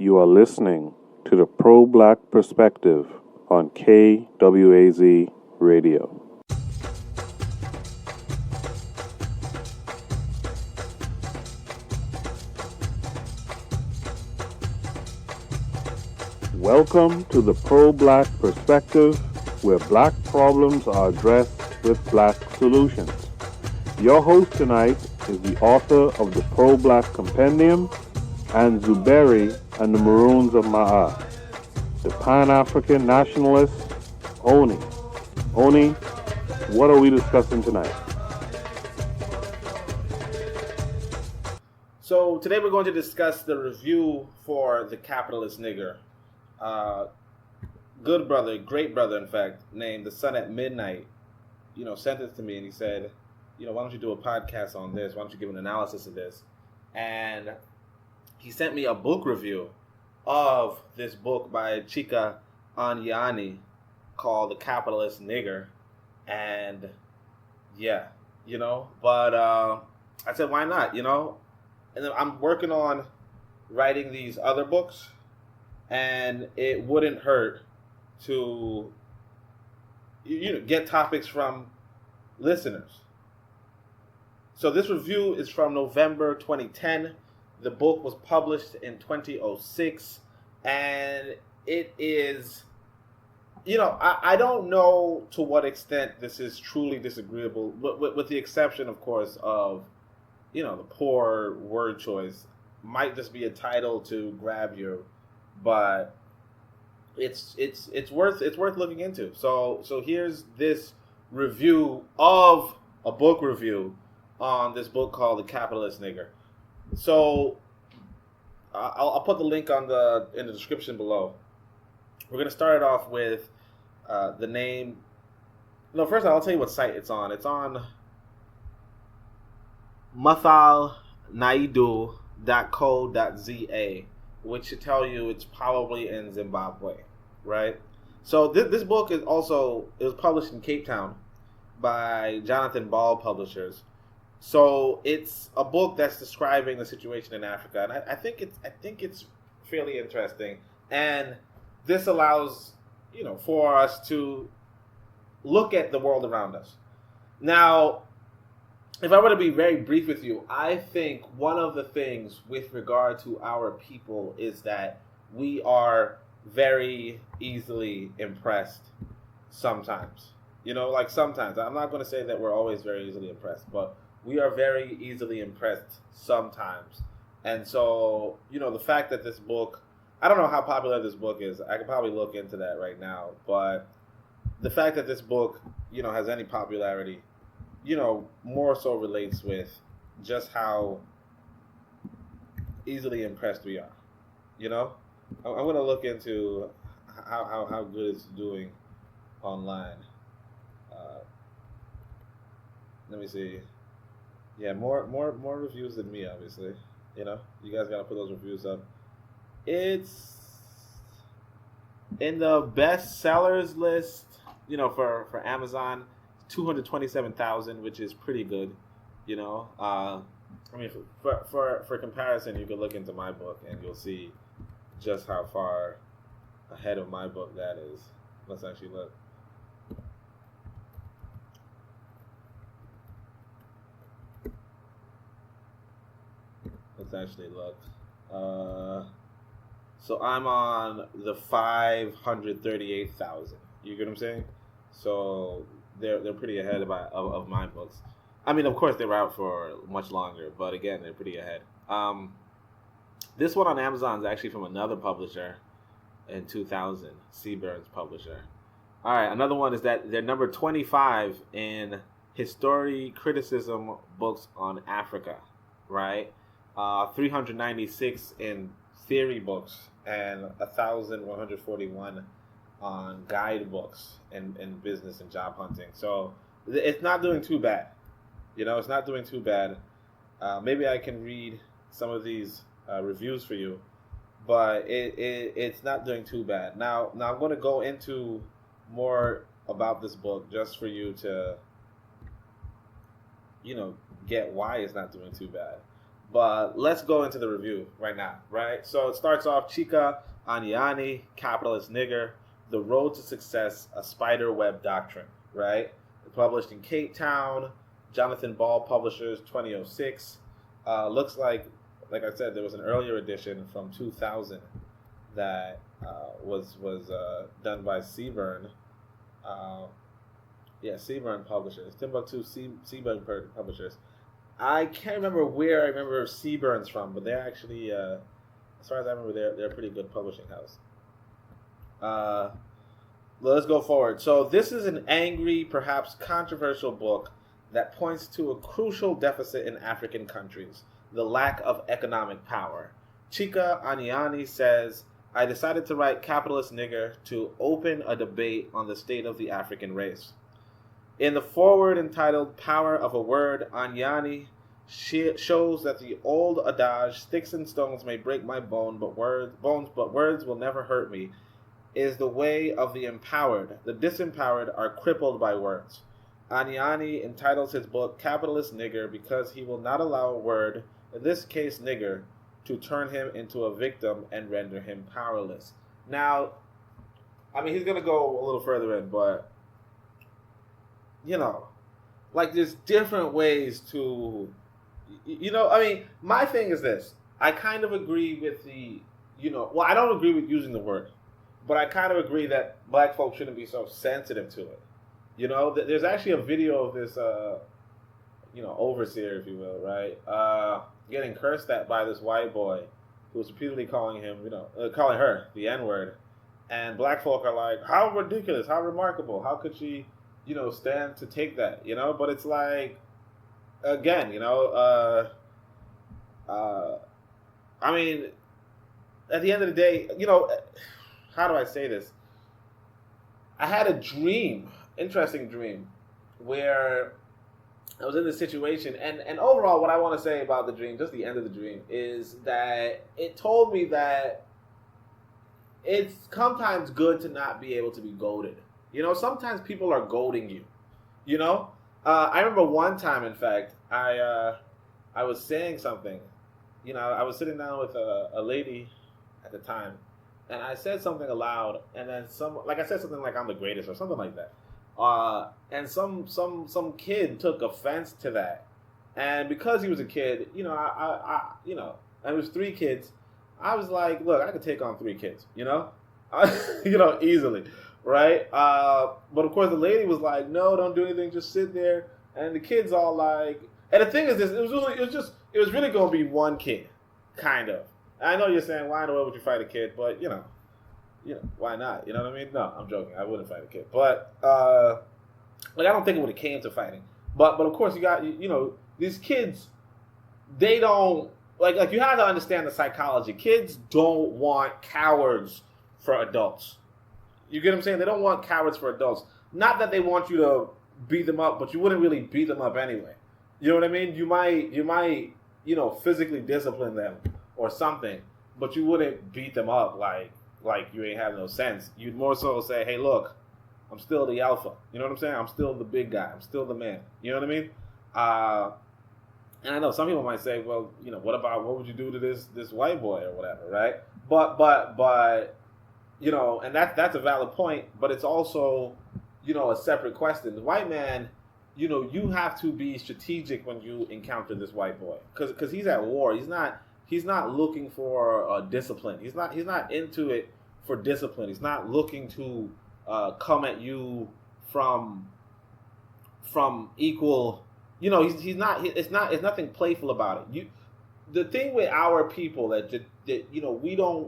You are listening to the Pro-Black Perspective on KWAZ Radio. Welcome to the Pro-Black Perspective, where black problems are addressed with black solutions. Your host tonight is the author of the Pro-Black Compendium and Zuberi and the Maroons of Ma'at, the Pan-African nationalist, Oni. Oni, what are we discussing tonight? So today we're going to discuss the review for The Capitalist Nigger. Good brother, great brother, in fact, named The Sun at Midnight, sent it to me and he said, why don't you do a podcast on this? Why don't you give an analysis of this? And he sent me a book review of this book by Chika Anyani called The Capitalist Nigger. And but I said, why not, And then I'm working on writing these other books, and it wouldn't hurt to get topics from listeners. So this review is from November 2010. The book was published in 2006, and it is, I don't know to what extent this is truly disagreeable, with the exception, of course, of, the poor word choice. Might just be a title to grab you, but it's worth looking into. So here's this review of a book review on this book called The Capitalist Nigger. So I'll put the link in the description below. We're gonna start it off with the name. No, first I'll tell you what site it's on. It's on mathalnaidu.co.za, which should tell you it's probably in Zimbabwe, right? So this book it was published in Cape Town by Jonathan Ball Publishers. So it's a book that's describing the situation in Africa, and I think it's fairly interesting. And this allows for us to look at the world around us. Now, if I were to be very brief with you, I think one of the things with regard to our people is that we are very easily impressed sometimes. Sometimes. I'm not going to say that we're always very easily impressed, but we are very easily impressed sometimes. And so, the fact that this book, I don't know how popular this book is. I could probably look into that right now. But the fact that this book, has any popularity, more so relates with just how easily impressed we are. I'm going to look into how good it's doing online. Let me see. Yeah, more reviews than me, obviously. You guys got to put those reviews up. It's in the best sellers list, for Amazon. 227,000, which is pretty good, for comparison, you could look into my book and you'll see just how far ahead of my book that is. Let's actually look. So I'm on the 538,000. You get what I'm saying? So they're pretty ahead of my books. I mean, of course, they were out for much longer, but again, they're pretty ahead. This one on Amazon is actually from another publisher in 2000, Seaburns publisher. All right, another one is that they're number 25 in history criticism books on Africa, right? 396 in theory books and 1,141 on guidebooks and business and job hunting. So it's not doing too bad. It's not doing too bad. Maybe I can read some of these reviews for you, but it's not doing too bad. Now I'm going to go into more about this book just for you to, get why it's not doing too bad. But let's go into the review right now, right? So it starts off, Chika Aniani, Capitalist Nigger, The Road to Success, A Spider Web Doctrine, right? Published in Cape Town, Jonathan Ball Publishers, 2006. Looks like I said, there was an earlier edition from 2000 that was done by Seaburn. Seaburn Publishers, Timbuktu Seaburn Publishers. I can't remember where I remember Seaburn's from, but they're actually, as far as I remember, they're a pretty good publishing house. Let's go forward. So this is an angry, perhaps controversial book that points to a crucial deficit in African countries, the lack of economic power. Chika Aniani says, I decided to write Capitalist Nigger to open a debate on the state of the African race. In the foreword entitled Power of a Word, Aniani shows that the old adage, sticks and stones may break my bones, but words will never hurt me, is the way of the empowered. The disempowered are crippled by words. Aniani entitles his book Capitalist Nigger because he will not allow a word, in this case nigger, to turn him into a victim and render him powerless. Now, I mean, he's going to go a little further in, but, you know, like there's different ways to, I mean, my thing is this. I kind of agree with I don't agree with using the word, but I kind of agree that black folks shouldn't be so sensitive to it. There's actually a video of this, overseer, if you will, right? Getting cursed at by this white boy who was repeatedly calling her the N-word. And black folk are like, how ridiculous, how remarkable, how could she, stand to take that, But it's like, again, I mean, at the end of the day, how do I say this? I had a dream, interesting dream, where I was in this situation, and overall what I want to say about the dream, just the end of the dream, is that it told me that it's sometimes good to not be able to be goaded. Sometimes people are goading you, I remember one time, in fact, I was saying something, I was sitting down with a lady at the time, and I said something aloud, and then I said something like I'm the greatest or something like that. And some kid took offense to that, and because he was a kid, I it was 3 kids. I was like, look, I could take on 3 kids, easily, right? But of course, the lady was like, no, don't do anything, just sit there. And the kids all like, and the thing is this, it was really going to be one kid, kind of. I know you're saying, why in the world would you fight a kid? But why not? You know what I mean? No, I'm joking. I wouldn't fight a kid. But, I don't think it would have came to fighting. But of course, you got, these kids, they don't, like you have to understand the psychology. Kids don't want cowards for adults. You get what I'm saying? They don't want cowards for adults. Not that they want you to beat them up, but you wouldn't really beat them up anyway. You know what I mean? You might, physically discipline them or something, but you wouldn't beat them up like you ain't have no sense. You'd more so say, hey, look, I'm still the alpha. You know what I'm saying? I'm still the big guy. I'm still the man. You know what I mean? And I know some people might say, well, what would you do to this white boy or whatever, right? But and that's a valid point, but it's also, a separate question. The white man, you have to be strategic when you encounter this white boy, because he's at war. He's not looking for discipline. He's not into it for discipline. He's not looking to come at you from equal. He's not. It's nothing playful about it. The thing with our people that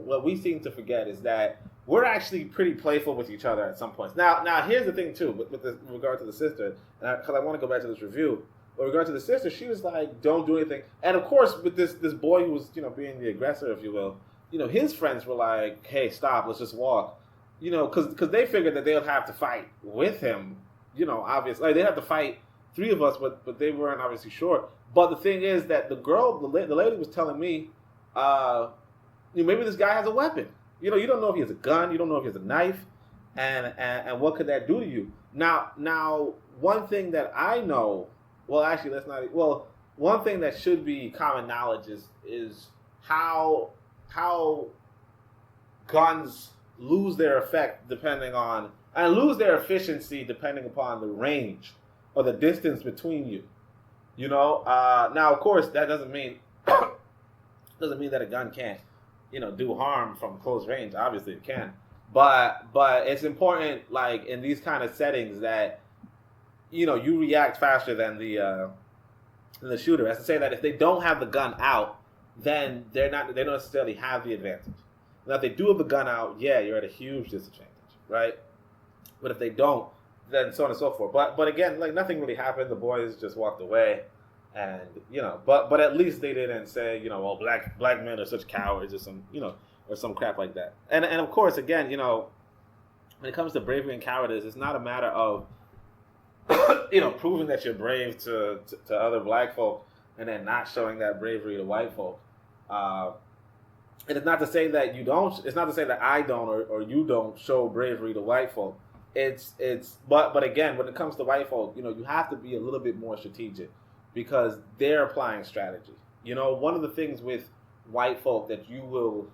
what we seem to forget is that we're actually pretty playful with each other at some points. Now here's the thing too, with regard to the sister, because I want to go back to this review. With regard to the sister, she was like, don't do anything. And of course, with this boy who was, being the aggressor, if you will, his friends were like, hey, stop, let's just walk. Because they figured that they would have to fight with him, obviously. Like, they'd have to fight 3 of us, but they weren't obviously sure. But the thing is that the lady was telling me, maybe this guy has a weapon. You don't know if he has a gun, you don't know if he has a knife, and what could that do to you? Now, one thing that I know, well, actually, let's not. Well, one thing that should be common knowledge is how guns lose their effect depending on and lose their efficiency depending upon the range or the distance between you. You know, now of course that doesn't mean that a gun can't, do harm from close range. Obviously it can, but it's important, like in these kind of settings, that you react faster than the shooter. As to say that if they don't have the gun out, then they don't necessarily have the advantage. Now if they do have the gun out, yeah, you're at a huge disadvantage, right? But if they don't, then so on and so forth. But again, like nothing really happened. The boys just walked away, and but at least they didn't say well, black men are such cowards or some crap like that. And of course, again, when it comes to bravery and cowardice, it's not a matter of proving that you're brave to other black folk and then not showing that bravery to white folk. And it's not to say that you don't. It's not to say that I don't or you don't show bravery to white folk. But again, when it comes to white folk, you have to be a little bit more strategic because they're applying strategy. One of the things with white folk that you will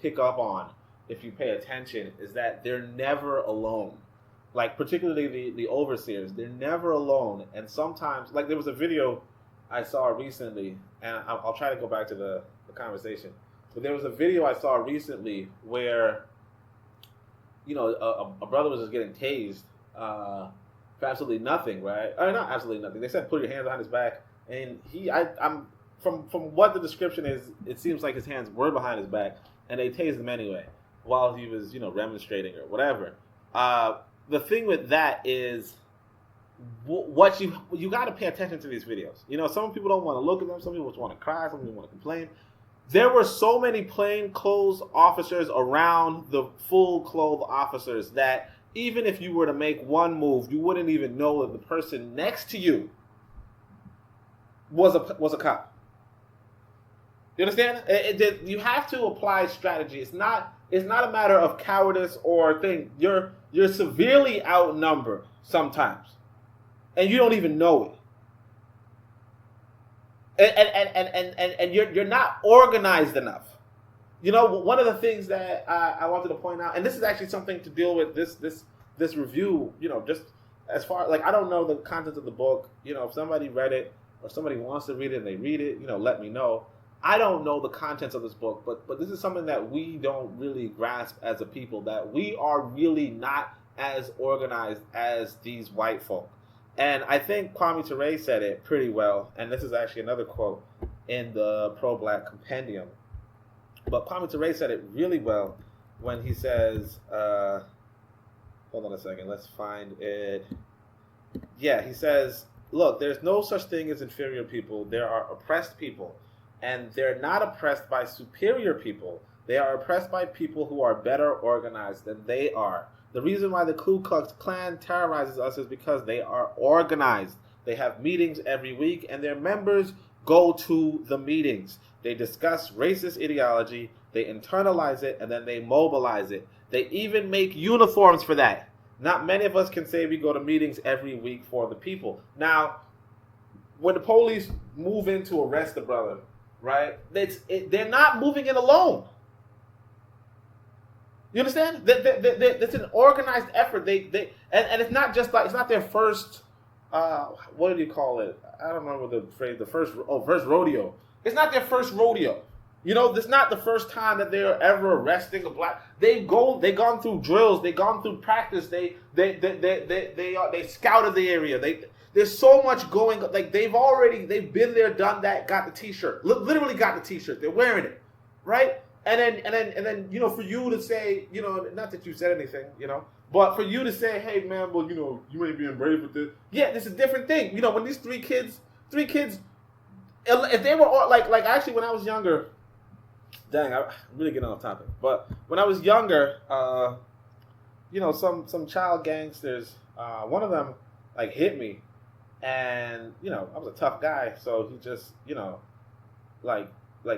pick up on if you pay attention is that they're never alone. Like particularly the overseers, they're never alone. And sometimes, like there was a video I saw recently, and I'll try to go back to the conversation. But there was a video I saw recently where a brother was just getting tased for absolutely nothing, right? Or not absolutely nothing. They said put your hands behind his back, and I'm from what the description is, it seems like his hands were behind his back, and they tased him anyway while he was remonstrating or whatever. The thing with that is what you got to pay attention to these videos. Some people don't want to look at them. Some people just want to cry. Some people want to complain. There were so many plainclothes officers around the full-clothed officers that even if you were to make one move, you wouldn't even know that the person next to you was a cop. You understand? You have to apply strategy. It's not a matter of cowardice or thing. You're severely outnumbered sometimes, and you don't even know it. And you're not organized enough. One of the things that I wanted to point out, and this is actually something to deal with this review. Just as far like I don't know the contents of the book. If somebody read it or somebody wants to read it and they read it, let me know. I don't know the contents of this book, but this is something that we don't really grasp as a people, that we are really not as organized as these white folk. And I think Kwame Ture said it pretty well, and this is actually another quote in the Pro-Black Compendium. But Kwame Ture said it really well when he says, hold on a second, let's find it. Yeah, he says, look, there's no such thing as inferior people. There are oppressed people. And they're not oppressed by superior people. They are oppressed by people who are better organized than they are. The reason why the Ku Klux Klan terrorizes us is because they are organized. They have meetings every week, and their members go to the meetings. They discuss racist ideology, they internalize it, and then they mobilize it. They even make uniforms for that. Not many of us can say we go to meetings every week for the people. Now, when the police move in to arrest the brother, right? They're not moving in alone. You understand? It's an organized effort. And it's not just like, it's not their first. What do you call it? I don't remember the phrase. First rodeo. It's not their first rodeo. It's not the first time that they're ever arresting a black. They've gone through drills. They've gone through practice. They scouted the area. There's so much going. Like they've been there, done that, got the T-shirt. Literally got the T-shirt. They're wearing it, right? And then for you to say, not that you said anything, but for you to say, hey man, well, you ain't being brave with this. Yeah, this is a different thing. When these three kids, if they were like actually when I was younger, dang, I'm really getting off topic. But when I was younger, some child gangsters, one of them like hit me. And, I was a tough guy, so he just, like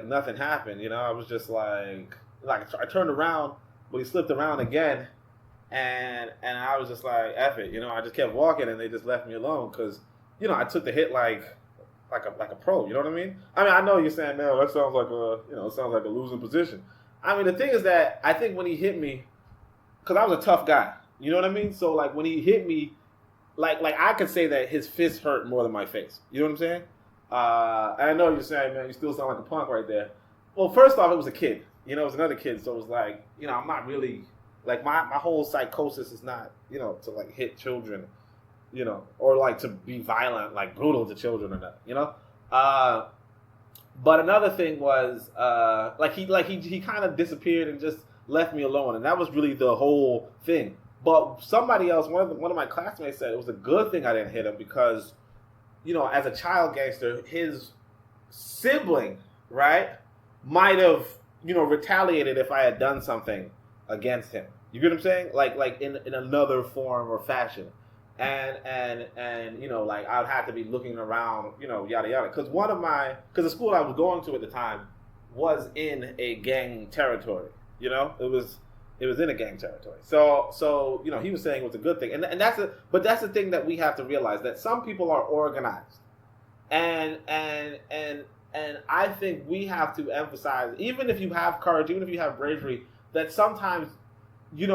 nothing happened, I was just like I turned around, but he slipped around again, and I was just like, F it, I just kept walking, and they just left me alone, because, I took the hit like like a pro. You know what I mean? I mean, I know you're saying, man, that sounds like it sounds like a losing position. I mean, the thing is that I think when he hit me, because I was a tough guy. You know what I mean? So like when he hit me, like I could say that his fist hurt more than my face. You know what I'm saying? And I know you're saying, man, you still sound like a punk right there. Well, first off, it was a kid. You know, it was another kid, so it was like, I'm not really like my whole psychosis is not, to like hit children, or like to be violent, like brutal to children or that, But another thing was, he kind of disappeared and just left me alone, and that was really the whole thing. But somebody else, one of my classmates said it was a good thing I didn't hit him because, as a child gangster, his sibling, right, might have, retaliated if I had done something against him. You get what I'm saying? Like in another form or fashion. And like I would have to be looking around, yada yada. Because the school I was going to at the time was in a gang territory. It was in a gang territory. So he was saying it was a good thing, and that's the thing that we have to realize, that some people are organized, and I think we have to emphasize, even if you have courage, even if you have bravery, that sometimes you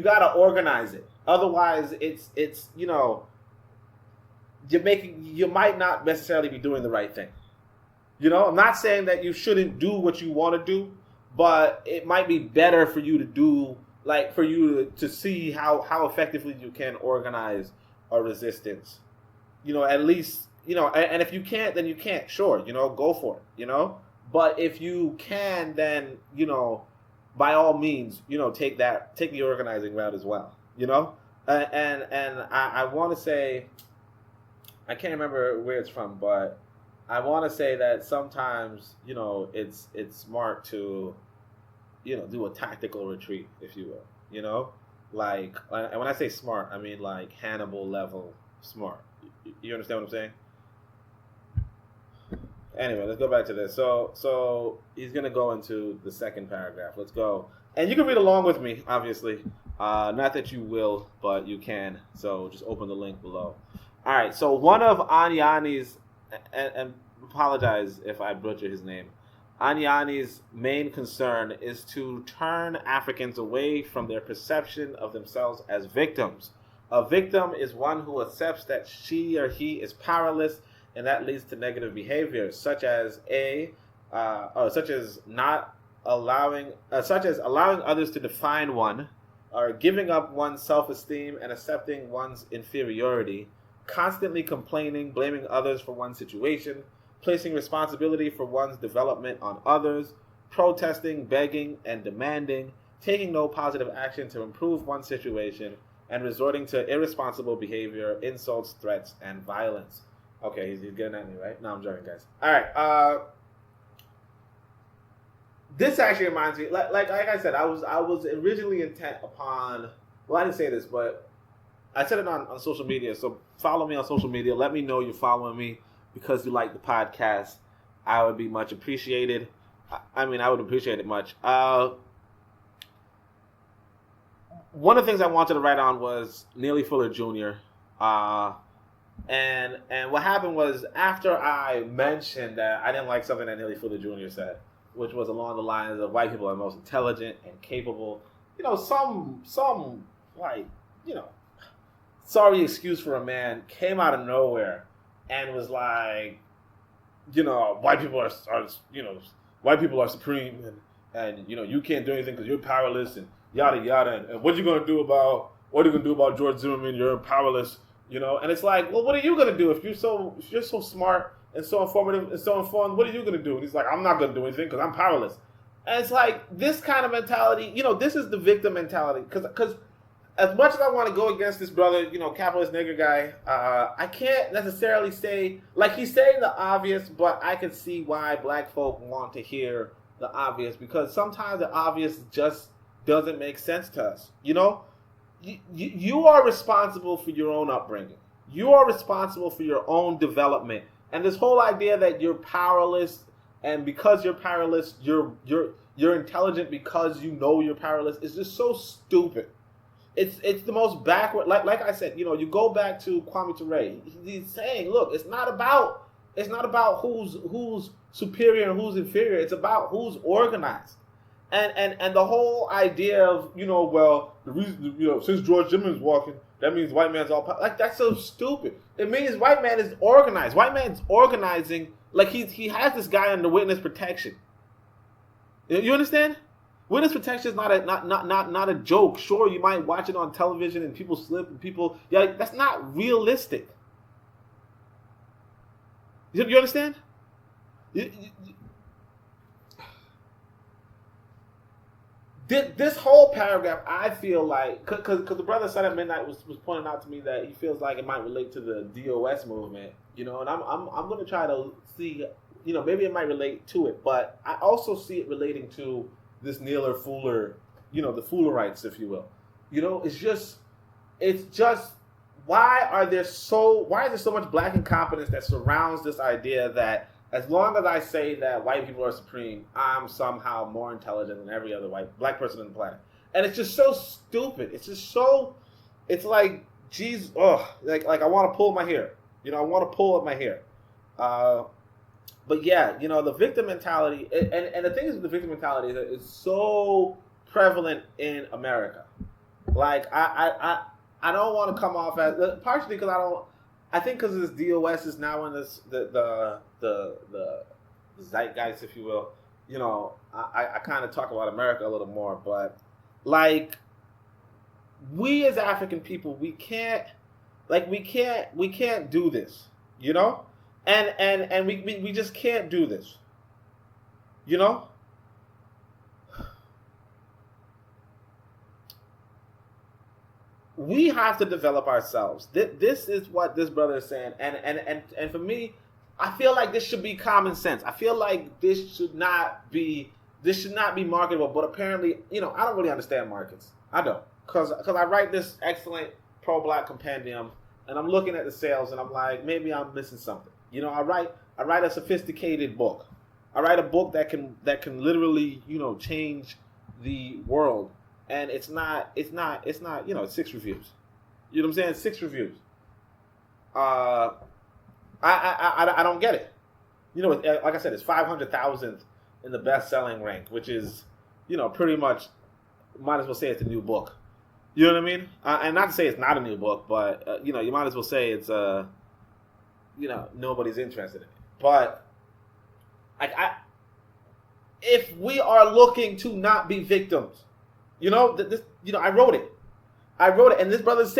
gotta organize it. Otherwise, it's you might not necessarily be doing the right thing. I'm not saying that you shouldn't do what you want to do, but it might be better for you to do, like for you to see how effectively you can organize a resistance. At least, and if you can't, then you can't. Sure, go for it. But if you can, then by all means, take the organizing route as well. And I want to say, I can't remember where it's from, but I want to say that sometimes, it's smart to, do a tactical retreat, if you will, like, and when I say smart, I mean like Hannibal level smart. You understand what I'm saying? Anyway, let's go back to this. So he's going to go into the second paragraph. Let's go. And you can read along with me, obviously. Not that you will, but you can. So just open the link below. All right. So one of Anyani's, and apologize if I butcher his name, Anyani's main concern is to turn Africans away from their perception of themselves as victims. A victim is one who accepts that she or he is powerless, and that leads to negative behavior, such as allowing others to define one, or giving up one's self-esteem and accepting one's inferiority, constantly complaining, blaming others for one's situation, placing responsibility for one's development on others, protesting, begging, and demanding, taking no positive action to improve one's situation, and resorting to irresponsible behavior, insults, threats, and violence. Okay, he's getting at me, right? No, I'm joking, guys. All right. This actually reminds me, like I said, I was originally intent upon. Well, I didn't say this, but I said it on social media. So follow me on social media. Let me know you're following me because you like the podcast. I would be much appreciated. I would appreciate it much. One of the things I wanted to write on was Neely Fuller Jr. And what happened was, after I mentioned that I didn't like something that Neely Fuller Jr. said, which was along the lines of white people are most intelligent and capable, some sorry excuse for a man came out of nowhere and was like, white people are supreme, and you can't do anything because you're powerless, and yada yada, and what are you gonna do about George Zimmerman? You're powerless, and it's like, well, what are you gonna do if you're so smart and so informative and so informed? What are you gonna do? And he's like, I'm not gonna do anything because I'm powerless. And it's like this kind of mentality, this is the victim mentality, because as much as I want to go against this brother, capitalist nigger guy, I can't necessarily say, like, he's saying the obvious, but I can see why black folk want to hear the obvious, because sometimes the obvious just doesn't make sense to us. You are responsible for your own upbringing. You are responsible for your own development. And this whole idea that you're powerless, and because you're powerless, you're intelligent because you're powerless, is just so stupid. It's the most backward. Like I said, you go back to Kwame Ture. He's saying, look, it's not about It's not about who's superior and who's inferior. It's about who's organized. And the whole idea of, well, the reason, since George Zimmerman's walking, that means white man's all power. Like, that's so stupid. It means white man is organized. White man's organizing, like he has this guy under witness protection. You understand? Witness protection is not a joke. Sure, you might watch it on television and people slip and people, that's not realistic. You understand? This whole paragraph, I feel like, because the brother said at midnight was pointing out to me that he feels like it might relate to the DOS movement, and I'm going to try to see, maybe it might relate to it, but I also see it relating to this Naylor Fuller, the Fullerites, if you will. It's just why is there so much black incompetence that surrounds this idea that as long as I say that white people are supreme, I'm somehow more intelligent than every other black person on the planet. And it's just so stupid. It's like, geez, like I want to pull my hair. I want to pull at my hair. But yeah, the victim mentality, and the thing is with the victim mentality is that it's so prevalent in America. Like, I don't want to come off as, partially because I think because this DOS is now in this the zeitgeist, if you will. I kind of talk about America a little more, but like, we as African people, we can't do this, and we just can't do this, We have to develop ourselves. This is what this brother is saying, and for me, I feel like this should be common sense. I feel like this should not be marketable. But apparently, I don't really understand markets. I don't, because I write this excellent pro-black compendium, and I'm looking at the sales, and I'm like, maybe I'm missing something. I write a sophisticated book. I write a book that can literally change the world. And it's not, it's 6 reviews. You know what I'm saying? 6 reviews. I don't get it. Like I said, it's 500,000th in the best-selling rank, which is, pretty much, might as well say it's a new book. You know what I mean? And not to say it's not a new book, but, you might as well say it's, nobody's interested in it. But, if we are looking to not be victims, I wrote it, and this brother's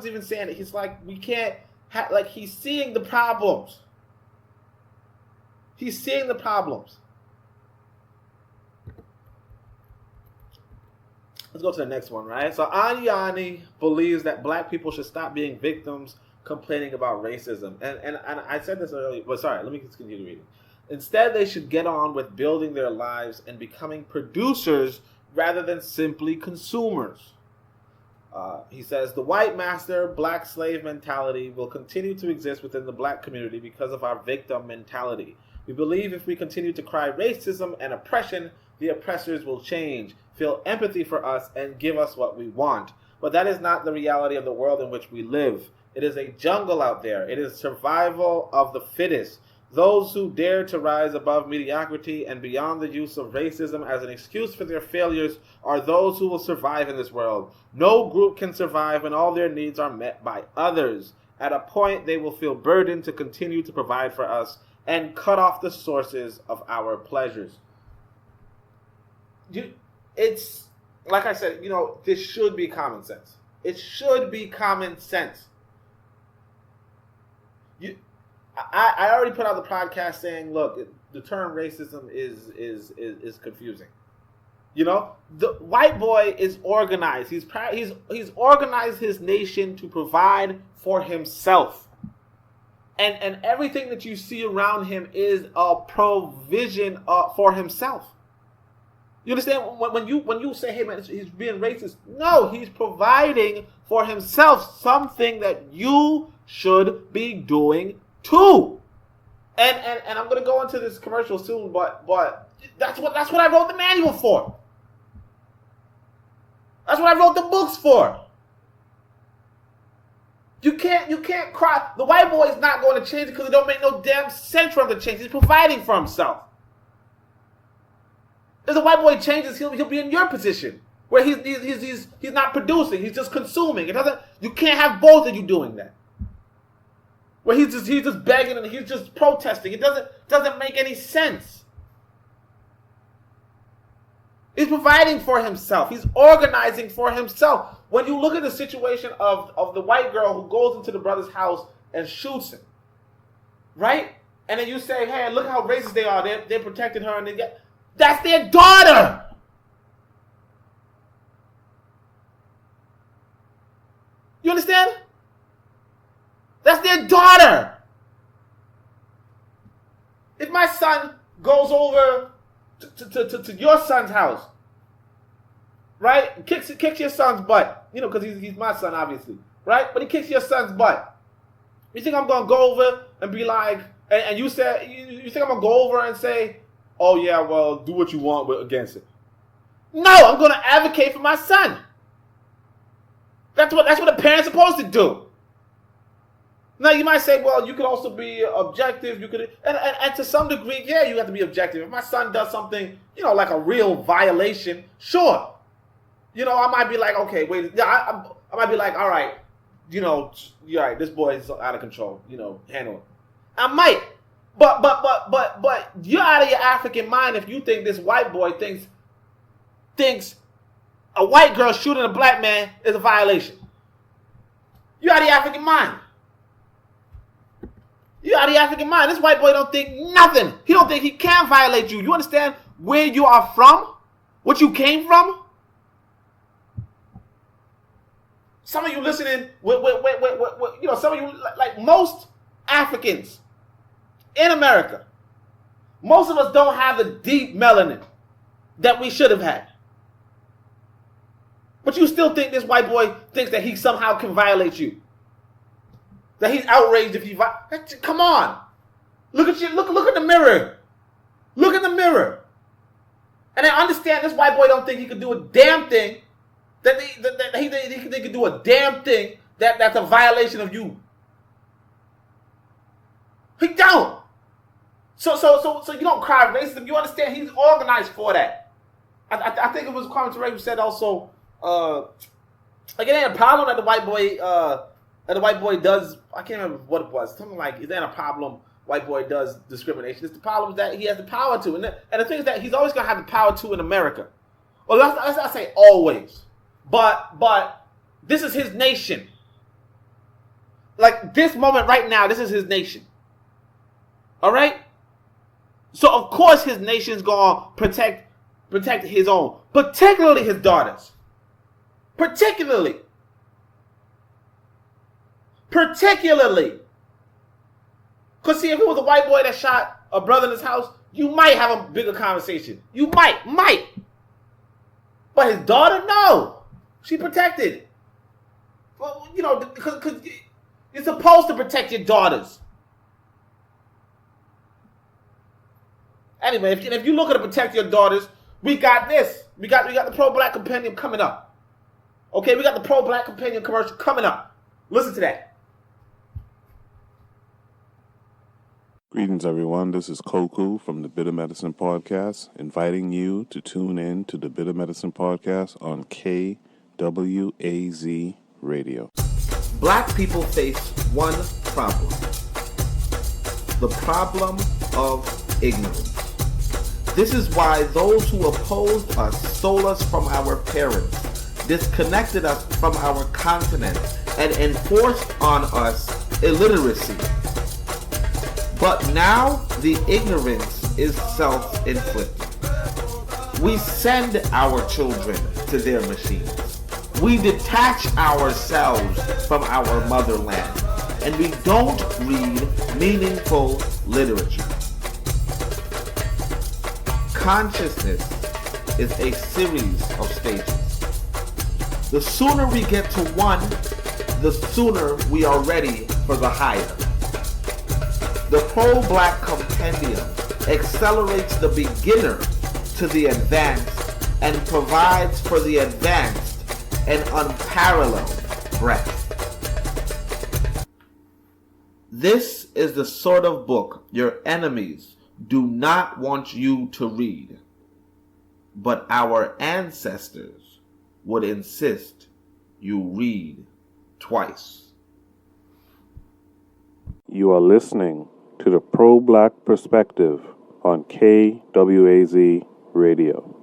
even saying it. He's like, we can't he's seeing the problems. Let's go to the next one, right? So Anyani believes that black people should stop being victims complaining about racism. And I said this earlier, but sorry, let me continue reading. Instead, they should get on with building their lives and becoming producers rather than simply consumers. He says, the white master, black slave mentality will continue to exist within the black community because of our victim mentality. We believe if we continue to cry racism and oppression, the oppressors will change, feel empathy for us, and give us what we want. But that is not the reality of the world in which we live. It is a jungle out there. It is survival of the fittest. Those who dare to rise above mediocrity and beyond the use of racism as an excuse for their failures are those who will survive in this world. No group can survive when all their needs are met by others. At a point, they will feel burdened to continue to provide for us and cut off the sources of our pleasures. It's, like I said, this should be common sense. It should be common sense. I already put out the podcast saying, look, the term racism is confusing. The white boy is organized. He's organized his nation to provide for himself, and everything that you see around him is a provision for himself. You understand? When you say, hey man, he's being racist, no, he's providing for himself something that you should be doing too. And I'm gonna go into this commercial soon, but that's what I wrote the manual for. That's what I wrote the books for. You can't cry. The white boy is not going to change it because it don't make no damn sense for him to change. He's providing for himself. If the white boy changes, he'll be in your position where he's not producing. He's just consuming. You can't have both of you doing that. Where he's just begging and he's just protesting. It doesn't make any sense. He's providing for himself. He's organizing for himself. When you look at the situation of the white girl who goes into the brother's house and shoots him, right? And then you say, hey, look how racist they are. They're protecting her. And that's their daughter. You understand? That's their daughter. If my son goes over to your son's house, right? Kicks your son's butt, because he's my son, obviously, right? But he kicks your son's butt. You think I'm gonna go over and be like, and you think I'm gonna go over and say, oh yeah, well, do what you want against it? No, I'm gonna advocate for my son. That's what a parent's supposed to do. Now, you might say, well, you could also be objective. You could, and to some degree, yeah, you have to be objective. If my son does something, like a real violation, sure. I might be like, okay, wait. I might be like, all right, you're right. This boy is out of control. Handle it. I might, but you're out of your African mind if you think this white boy thinks a white girl shooting a black man is a violation. You're out of your African mind. You're out of your African mind. This white boy don't think nothing. He don't think he can violate you. You understand where you are from? What you came from? Some of you listening, some of you, like most Africans in America, most of us don't have the deep melanin that we should have had. But you still think this white boy thinks that he somehow can violate you. That he's outraged if you come on. Look at you. Look at the mirror. Look in the mirror. And I understand this white boy don't think he could do a damn thing. That he could do a damn thing that's a violation of you. He don't. So you don't cry racism. You understand he's organized for that. I think it was Kwame Ture who said also, like it ain't a problem that the white boy does. I can't remember what it was. Something like, is that a problem? White boy does discrimination. It's the problem that he has the power to, and the thing is that he's always gonna have the power to in America. Well, let's not say always, but this is his nation. Like this moment right now, this is his nation. All right. So of course his nation's gonna protect his own, particularly his daughters. Particularly. Because see, if it was a white boy that shot a brother in his house, you might have a bigger conversation. You might. But his daughter, no. She protected. Well, because you're supposed to protect your daughters. Anyway, if you're looking to protect your daughters, we got this. We got the Pro-Black Compendium coming up. Okay, we got the Pro-Black Compendium commercial coming up. Listen to that. Greetings, everyone. This is Koku from the Bitter Medicine Podcast, inviting you to tune in to the Bitter Medicine Podcast on KWAZ Radio. Black people face one problem. The problem of ignorance. This is why those who opposed us stole us from our parents, disconnected us from our continent, and enforced on us illiteracy. But now the ignorance is self-inflicted. We send our children to their machines. We detach ourselves from our motherland, and we don't read meaningful literature. Consciousness is a series of stages. The sooner we get to one, the sooner we are ready for the higher. The Pro-Black Compendium accelerates the beginner to the advanced and provides for the advanced an unparalleled breadth. This is the sort of book your enemies do not want you to read, but our ancestors would insist you read twice. You are listening to the Pro-Black Perspective on KWAZ Radio.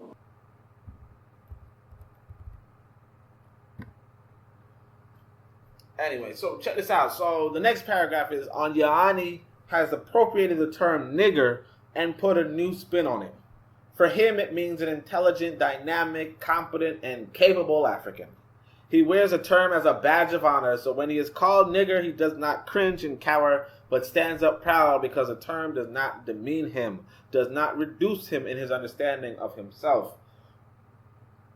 Anyway, so check this out. So the next paragraph is, Anyani has appropriated the term nigger and put a new spin on it. For him, it means an intelligent, dynamic, competent, and capable African. He wears a term as a badge of honor, so when he is called nigger, he does not cringe and cower, but stands up proud because a term does not demean him, does not reduce him in his understanding of himself.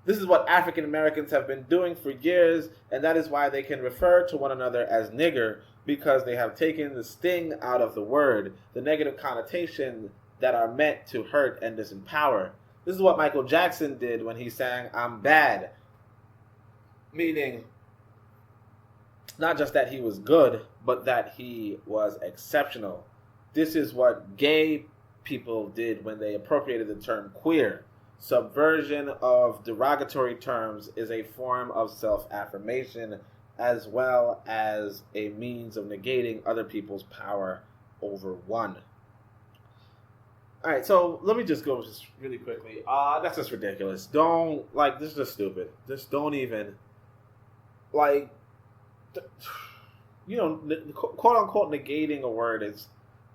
This is what African Americans have been doing for years, and that is why they can refer to one another as nigger, because they have taken the sting out of the word, the negative connotation that are meant to hurt and disempower. This is what Michael Jackson did when he sang "I'm Bad," meaning not just that he was good, but that he was exceptional. This is what gay people did when they appropriated the term queer. Subversion of derogatory terms is a form of self-affirmation as well as a means of negating other people's power over one. All right, so let me just go just really quickly. That's just ridiculous. This is just stupid. Just don't even, quote unquote negating a word it's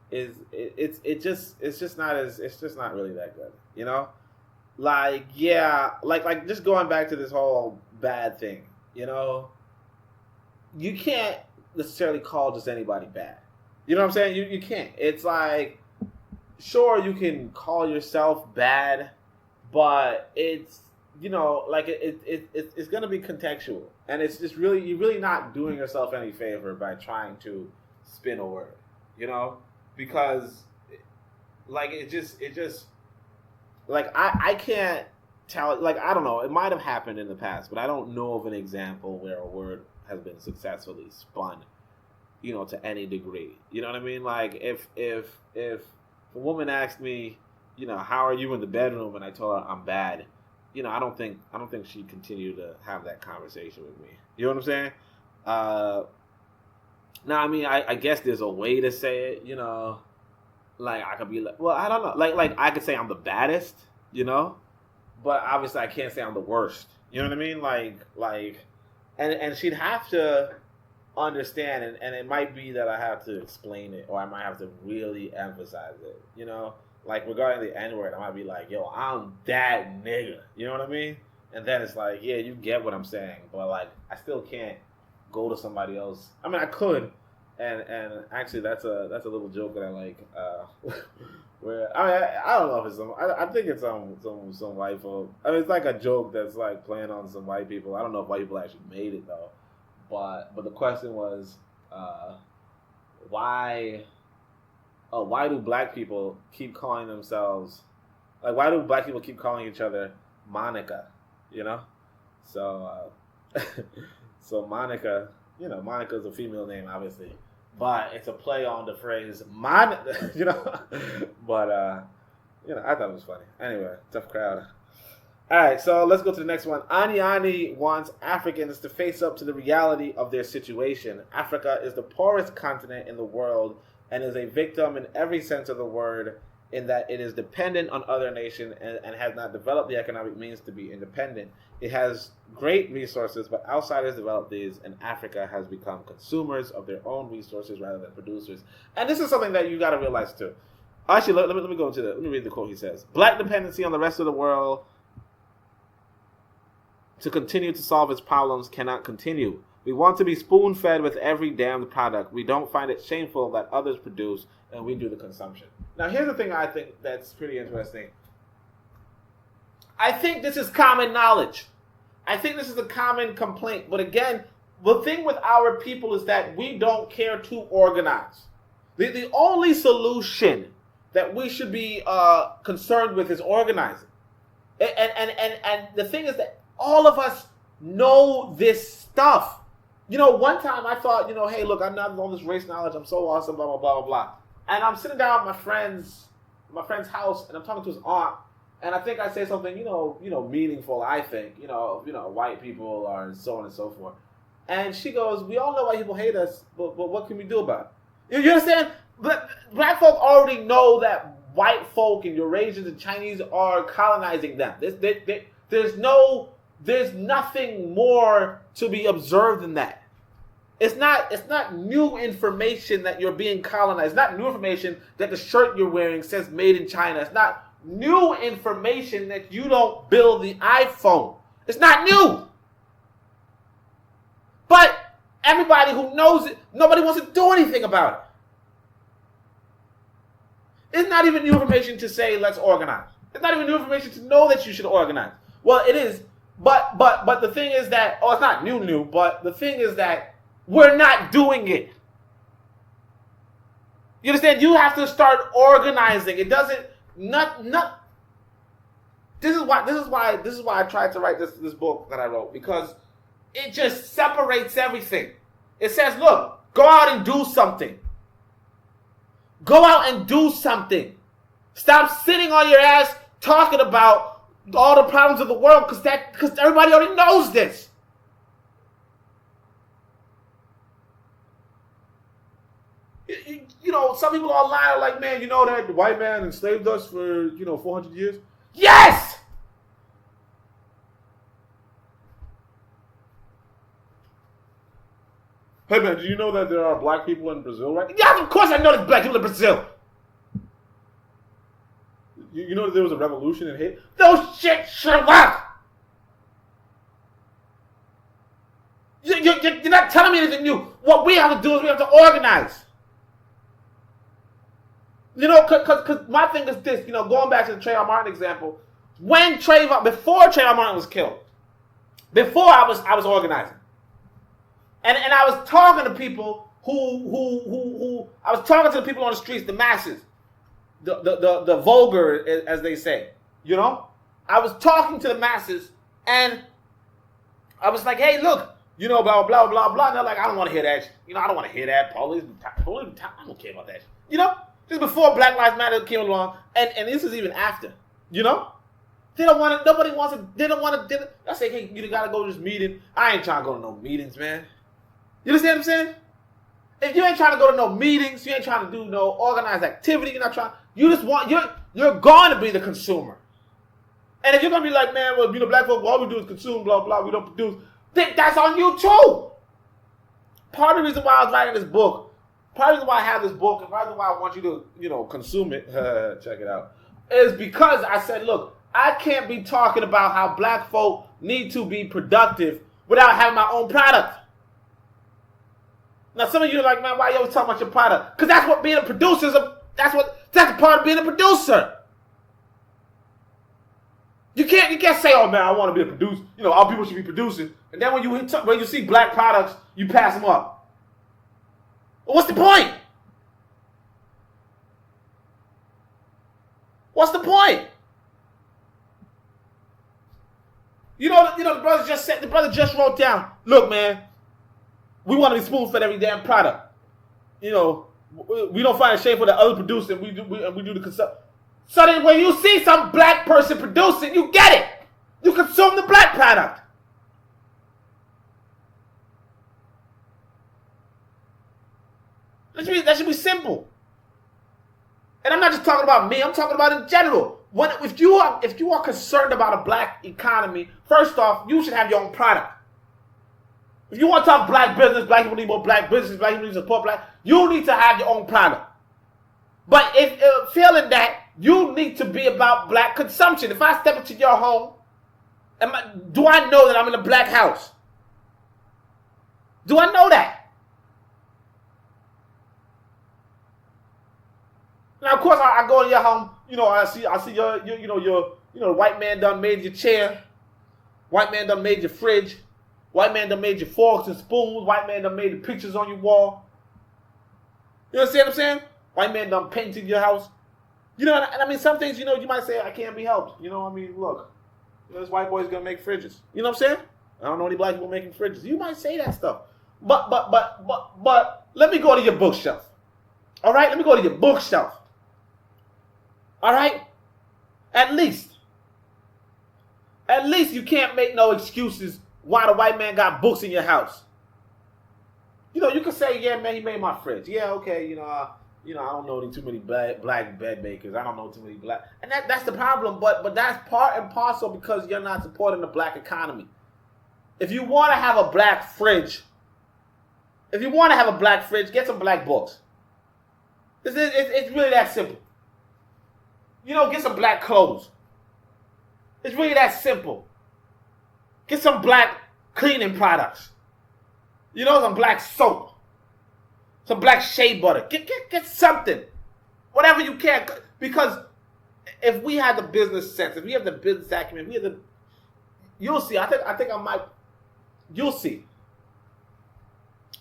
just not really that good, you know? Just going back to this whole bad thing, you know, you can't necessarily call just anybody bad. You know what I'm saying? You can't. It's like, sure, you can call yourself bad, but it's, you know, like it's going to be contextual. And it's just really, you're really not doing yourself any favor by trying to spin a word, you know, because I can't tell, I don't know, it might have happened in the past, but I don't know of an example where a word has been successfully spun, you know, to any degree. You know what I mean? Like, if a woman asked me, you know, how are you in the bedroom, and I told her I'm bad, you know, I don't think she'd continue to have that conversation with me. You know what I'm saying? Now, I mean, I guess there's a way to say it, you know. Like, I could be like, well, I don't know. Like I could say I'm the baddest, you know, but obviously I can't say I'm the worst. You know what I mean? And she'd have to understand, and it might be that I have to explain it, or I might have to really emphasize it, you know? Like, regarding the N-word, I might be like, yo, I'm that nigga. You know what I mean? And then it's like, yeah, you get what I'm saying, but, like, I still can't go to somebody else. I mean, I could. And actually, that's a little joke that I like. Where I don't know if it's I think it's some white folk. I mean, it's like a joke that's like playing on some white people. I don't know if white people actually made it though. But the question was, why do black people keep calling themselves, like, why do black people keep calling each other Monica? You know, so so Monica. You know, Monica's a female name, obviously, but it's a play on the phrase you know. But you know, I thought it was funny. Anyway, tough crowd. All right, so let's go to the next one. Anyani wants Africans to face up to the reality of their situation. Africa is the poorest continent in the world and is a victim in every sense of the word, in that it is dependent on other nations and has not developed the economic means to be independent. It has great resources, but outsiders develop these, and Africa has become consumers of their own resources rather than producers. And this is something that you got to realize too. Actually, let me read the quote he says. Black dependency on the rest of the world to continue to solve its problems cannot continue. We want to be spoon-fed with every damned product. We don't find it shameful that others produce and we do the consumption. Now, here's the thing I think that's pretty interesting. I think this is common knowledge. I think this is a common complaint. But again, the thing with our people is that we don't care to organize. The only solution that we should be concerned with is organizing. And the thing is that all of us know this stuff. One time I thought, hey, look, I'm not all this race knowledge. I'm so awesome, blah, blah, blah, blah, blah. And I'm sitting down at my friend's house, and I'm talking to his aunt, and I think I say something, meaningful, I think. White people are and so on and so forth. And she goes, we all know why people hate us, but what can we do about it? You understand? But black folk already know that white folk and Eurasians and Chinese are colonizing them. There's nothing more to be observed than that. It's not new information that you're being colonized. It's not new information that the shirt you're wearing says made in China. It's not new information that you don't build the iPhone. It's not new. But everybody who knows it, nobody wants to do anything about it. It's not even new information to say let's organize. It's not even new information to know that you should organize. Well, it is, but the thing is that, it's not new, but the thing is that we're not doing it. You understand? You have to start organizing. It doesn't This is why I tried to write this book that I wrote, because it just separates everything. It says, look, go out and do something. Go out and do something. Stop sitting on your ass talking about all the problems of the world because everybody already knows this. Some people online are like, man, that the white man enslaved us for, 400 years? Yes! Hey, man, do you know that there are black people in Brazil, right? Yeah, of course I know there's black people in Brazil. You know that there was a revolution in Haiti? No shit, Sherlock! You're not telling me anything new. What we have to do is we have to organize. Because my thing is this, going back to the Trayvon Martin example, before Trayvon Martin was killed, before I was organizing, and I was talking to people who I was talking to the people on the streets, the masses, the vulgar, as they say, I was talking to the masses, and I was like, hey, look, blah, blah, blah, blah, and they're like, I don't want to hear that, I don't want to hear that, police, I don't care about that, Just before Black Lives Matter came along, and this is even after, They don't want to, nobody wants to, they don't want to, I say, hey, you gotta go to this meeting. I ain't trying to go to no meetings, man. You understand what I'm saying? If you ain't trying to go to no meetings, you ain't trying to do no organized activity, you're not trying, you just want, you're going to be the consumer. And if you're going to be like, man, well, black folk, all we do is consume, blah, blah, we don't produce, then that's on you too. Part of the reason why I was writing this book, part of the reason why I have this book, and part of the reason why I want you to, consume it, check it out, is because I said, look, I can't be talking about how black folk need to be productive without having my own product. Now, some of you are like, man, why you always talking about your product? Because that's what being a producer is. That's a part of being a producer. You can't say, oh man, I want to be a producer. All people should be producing. And then when you see black products, you pass them up. Well, what's the point? What's the point? The brother just wrote down, look, man, we want to be spoon-fed every damn product. We don't find it shameful that other produce and we do the consumption. So then when you see some black person producing, you get it. You consume the black product. That should be simple. And I'm not just talking about me, I'm talking about in general. If you are concerned about a black economy, first off, you should have your own product. If you want to talk black business, black people need more black business, black people need to support black, you need to have your own product. But if feeling that, you need to be about black consumption. If I step into your home, do I know that I'm in a black house? Do I know that? Now, of course, I go to your home. I see your white man done made your chair. White man done made your fridge. White man done made your forks and spoons. White man done made the pictures on your wall. You understand what I'm saying? White man done painted your house. And I mean, some things, you might say, I can't be helped. Look, this white boy's going to make fridges. You know what I'm saying? I don't know any black people making fridges. You might say that stuff. But let me go to your bookshelf. All right, let me go to your bookshelf. All right, at least you can't make no excuses why the white man got books in your house. You know, you can say, yeah, man, he made my fridge. Yeah, okay, I don't know too many black bed makers. I don't know too many black, and that's the problem. But that's part and parcel because you're not supporting the black economy. If you want to have a black fridge, get some black books. It's really that simple. Get some black clothes. It's really that simple. Get some black cleaning products. Some black soap. Some black shea butter. Get something. Whatever you can. Because if we had the business sense, if we have the business acumen, you'll see. I think I might. You'll see.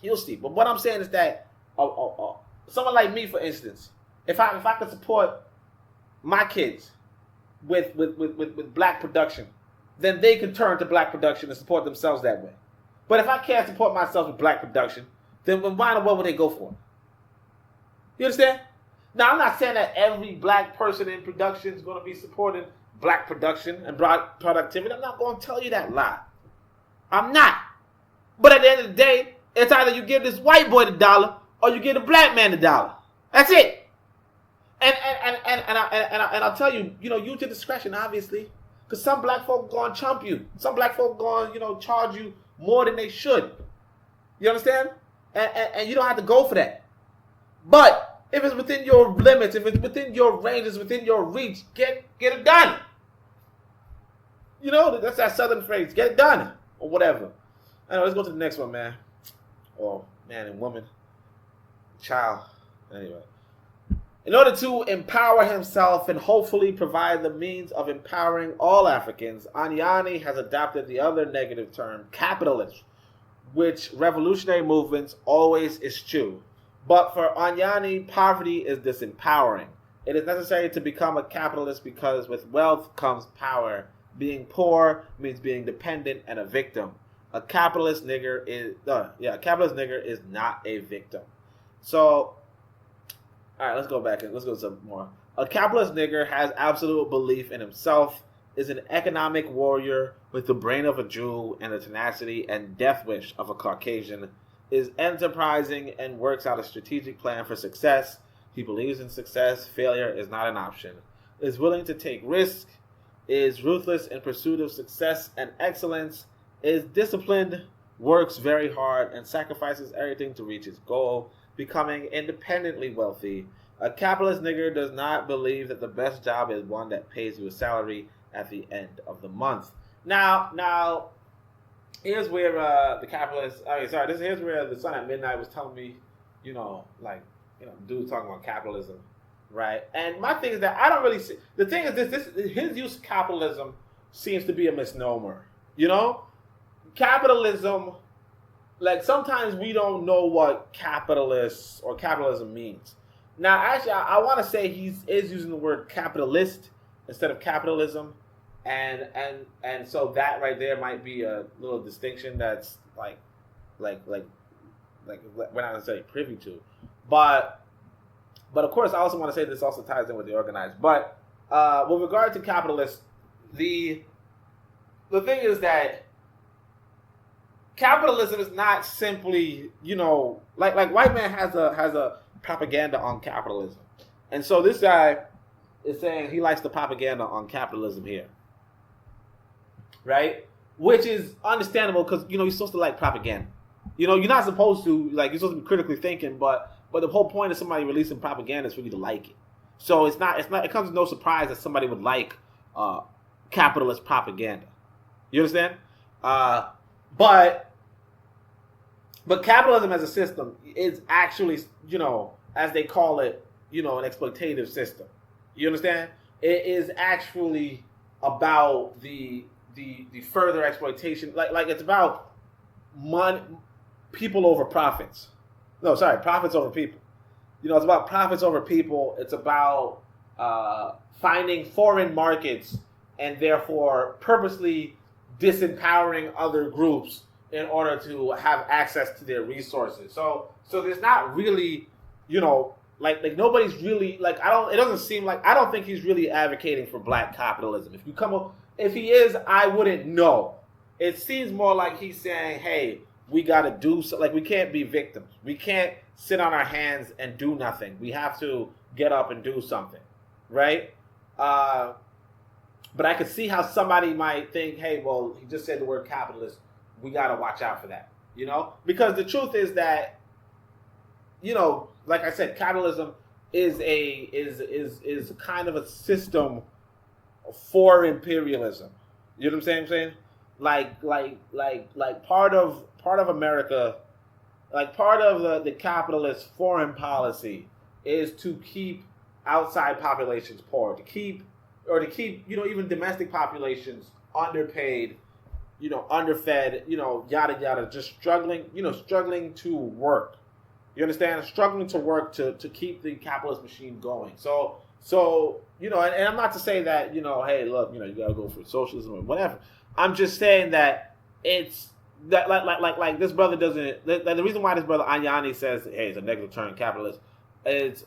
But what I'm saying is that someone like me, for instance, if I could support my kids with black production, then they can turn to black production and support themselves that way. But if I can't support myself with black production, then why in the world would they go for it? You understand? Now, I'm not saying that every black person in production is going to be supporting black production and black productivity. I'm not going to tell you that lie. I'm not. But at the end of the day, it's either you give this white boy the dollar or you give the black man the dollar. That's it. And I'll tell you, use your discretion, obviously. Because some black folk going to chump you. Some black folk going to charge you more than they should. You understand? And you don't have to go for that. But if it's within your limits, if it's within your range, it's within your reach, get it done. That's that southern phrase. Get it done. Or whatever. Anyway, let's go to the next one, man. Or man and woman. Child. Anyway. In order to empower himself and hopefully provide the means of empowering all Africans, Anyani has adopted the other negative term, capitalist, which revolutionary movements always eschew. But for Anyani, poverty is disempowering. It is necessary to become a capitalist because with wealth comes power. Being poor means being dependent and a victim. A capitalist nigger is not a victim. So, all right, let's go back and let's go to some more. A capitalist nigger has absolute belief in himself, is an economic warrior with the brain of a Jew and the tenacity and death wish of a Caucasian, is enterprising and works out a strategic plan for success. He believes in success. Failure is not an option. Is willing to take risks. Is ruthless in pursuit of success and excellence. Is disciplined, works very hard, and sacrifices everything to reach his goal, becoming independently wealthy. A capitalist nigger does not believe that the best job is one that pays you a salary at the end of the month. Now, here's where here's where the Sun at Midnight was telling me, dude talking about capitalism, right? And my thing is that I don't really see, the thing is this his use of capitalism seems to be a misnomer, Capitalism, like sometimes we don't know what capitalists or capitalism means. Now, actually, I want to say he is using the word capitalist instead of capitalism, and so that right there might be a little distinction that's like we're not necessarily privy to, but of course I also want to say this also ties in with the organized. But with regard to capitalists, the thing is that capitalism is not simply, like white man has a propaganda on capitalism. And so this guy is saying he likes the propaganda on capitalism here. Right? Which is understandable because, you're supposed to like propaganda. You're not supposed to, you're supposed to be critically thinking, but the whole point of somebody releasing propaganda is for you to like it. So it comes as no surprise that somebody would like capitalist propaganda. You understand? But capitalism as a system is actually, as they call it, an exploitative system. You understand? It is actually about the further exploitation. Like it's about people over profits. No, sorry, profits over people. It's about profits over people. It's about finding foreign markets and therefore purposely disempowering other groups in order to have access to their resources. So there's not really, like nobody's really like it doesn't seem like I don't think he's really advocating for black capitalism. If he is, I wouldn't know. It seems more like he's saying, hey, we got to do so, like we can't be victims. We can't sit on our hands and do nothing. We have to get up and do something, right? But I could see how somebody might think, hey, well, he just said the word capitalist. We got to watch out for that, because the truth is that, like I said, capitalism is kind of a system for imperialism. You know what I'm saying? Like part of America, like part of the capitalist foreign policy is to keep outside populations poor, to keep even domestic populations underpaid, underfed, yada yada, just struggling to work. You understand? Struggling to work to keep the capitalist machine going. So and I'm not to say that, hey, look, you gotta go for socialism or whatever. I'm just saying that it's that like this brother doesn't. The reason why this brother Anyani says, hey, it's a negative term, capitalist, is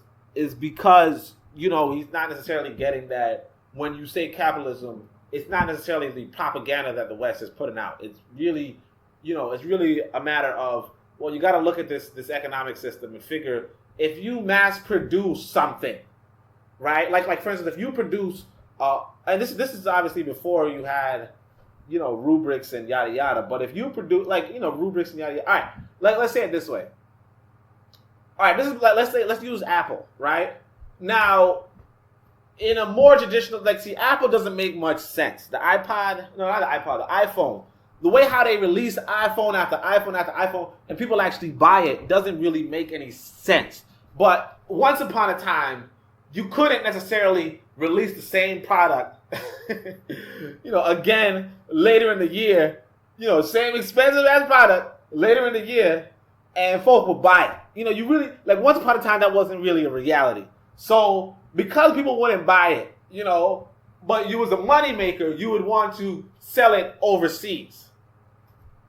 because he's not necessarily getting that when you say capitalism, it's not necessarily the propaganda that the West is putting out. It's really, it's really a matter of, well, you got to look at this economic system and figure if you mass produce something, right? Like for instance, if you produce, and this is obviously before you had, rubrics and yada yada. But if you produce rubrics and yada yada, all right, let's say it this way. All right, let's use Apple, right? Now, in a more traditional, Apple doesn't make much sense. The iPhone. The way how they release iPhone after iPhone after iPhone and people actually buy it doesn't really make any sense. But once upon a time, you couldn't necessarily release the same product, again later in the year, same expensive ass product later in the year, and folks would buy it. You really, once upon a time that wasn't really a reality. So because people wouldn't buy it, but you was a money maker, you would want to sell it overseas.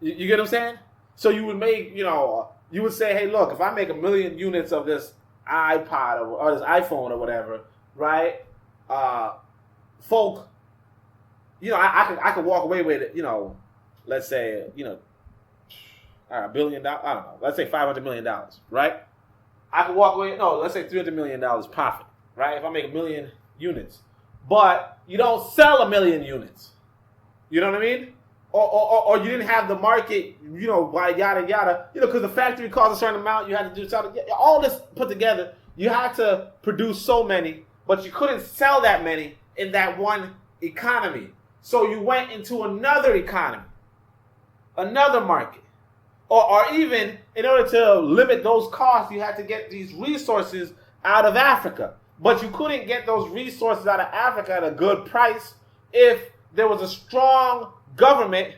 You get what I'm saying? So you would make, you would say, hey, look, if I make 1 million units of this iPod or this iPhone or whatever, right? Folk, I could walk away with it, let's say, $1 billion, I don't know, let's say $500 million, right? I could walk away, let's say $300 million profit, right? If I make 1 million units, but you don't sell 1 million units, you know what I mean? Or you didn't have the market, by yada yada, because the factory costs a certain amount, you had to do something. All this put together, you had to produce so many, but you couldn't sell that many in that one economy. So you went into another economy, another market. Or even, in order to limit those costs, you had to get these resources out of Africa. But you couldn't get those resources out of Africa at a good price if there was a strong government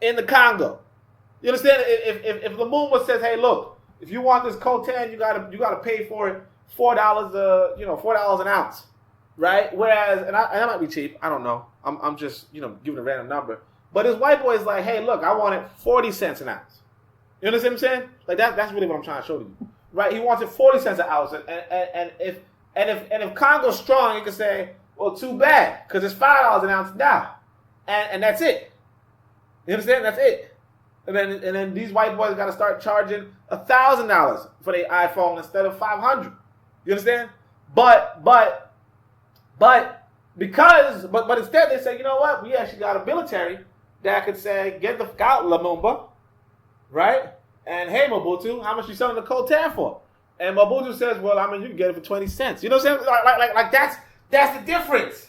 in the Congo. You understand? If Lumumba says, "Hey, look, if you want this coltan, you gotta pay for it $4 $4 an ounce," right? Whereas, and that might be cheap. I don't know. I'm just giving a random number. But his white boy is like, "Hey, look, I want it 40 cents an ounce." You understand what I'm saying? Like that's really what I'm trying to show you, right? He wants it 40 cents an ounce, and if Congo's strong, he can say, "Well, too bad, because it's $5 an ounce now," and that's it. You understand? That's it. And then these white boys got to start charging $1,000 for their iPhone instead of $500. You understand? But instead they say, you know what? We actually got a military that could say, get the fuck out, Lumumba, right? And hey, Mobutu, how much you selling the coltan for? And Mobutu says, well, you can get it for 20 cents. You know what I'm saying? Like that's the difference.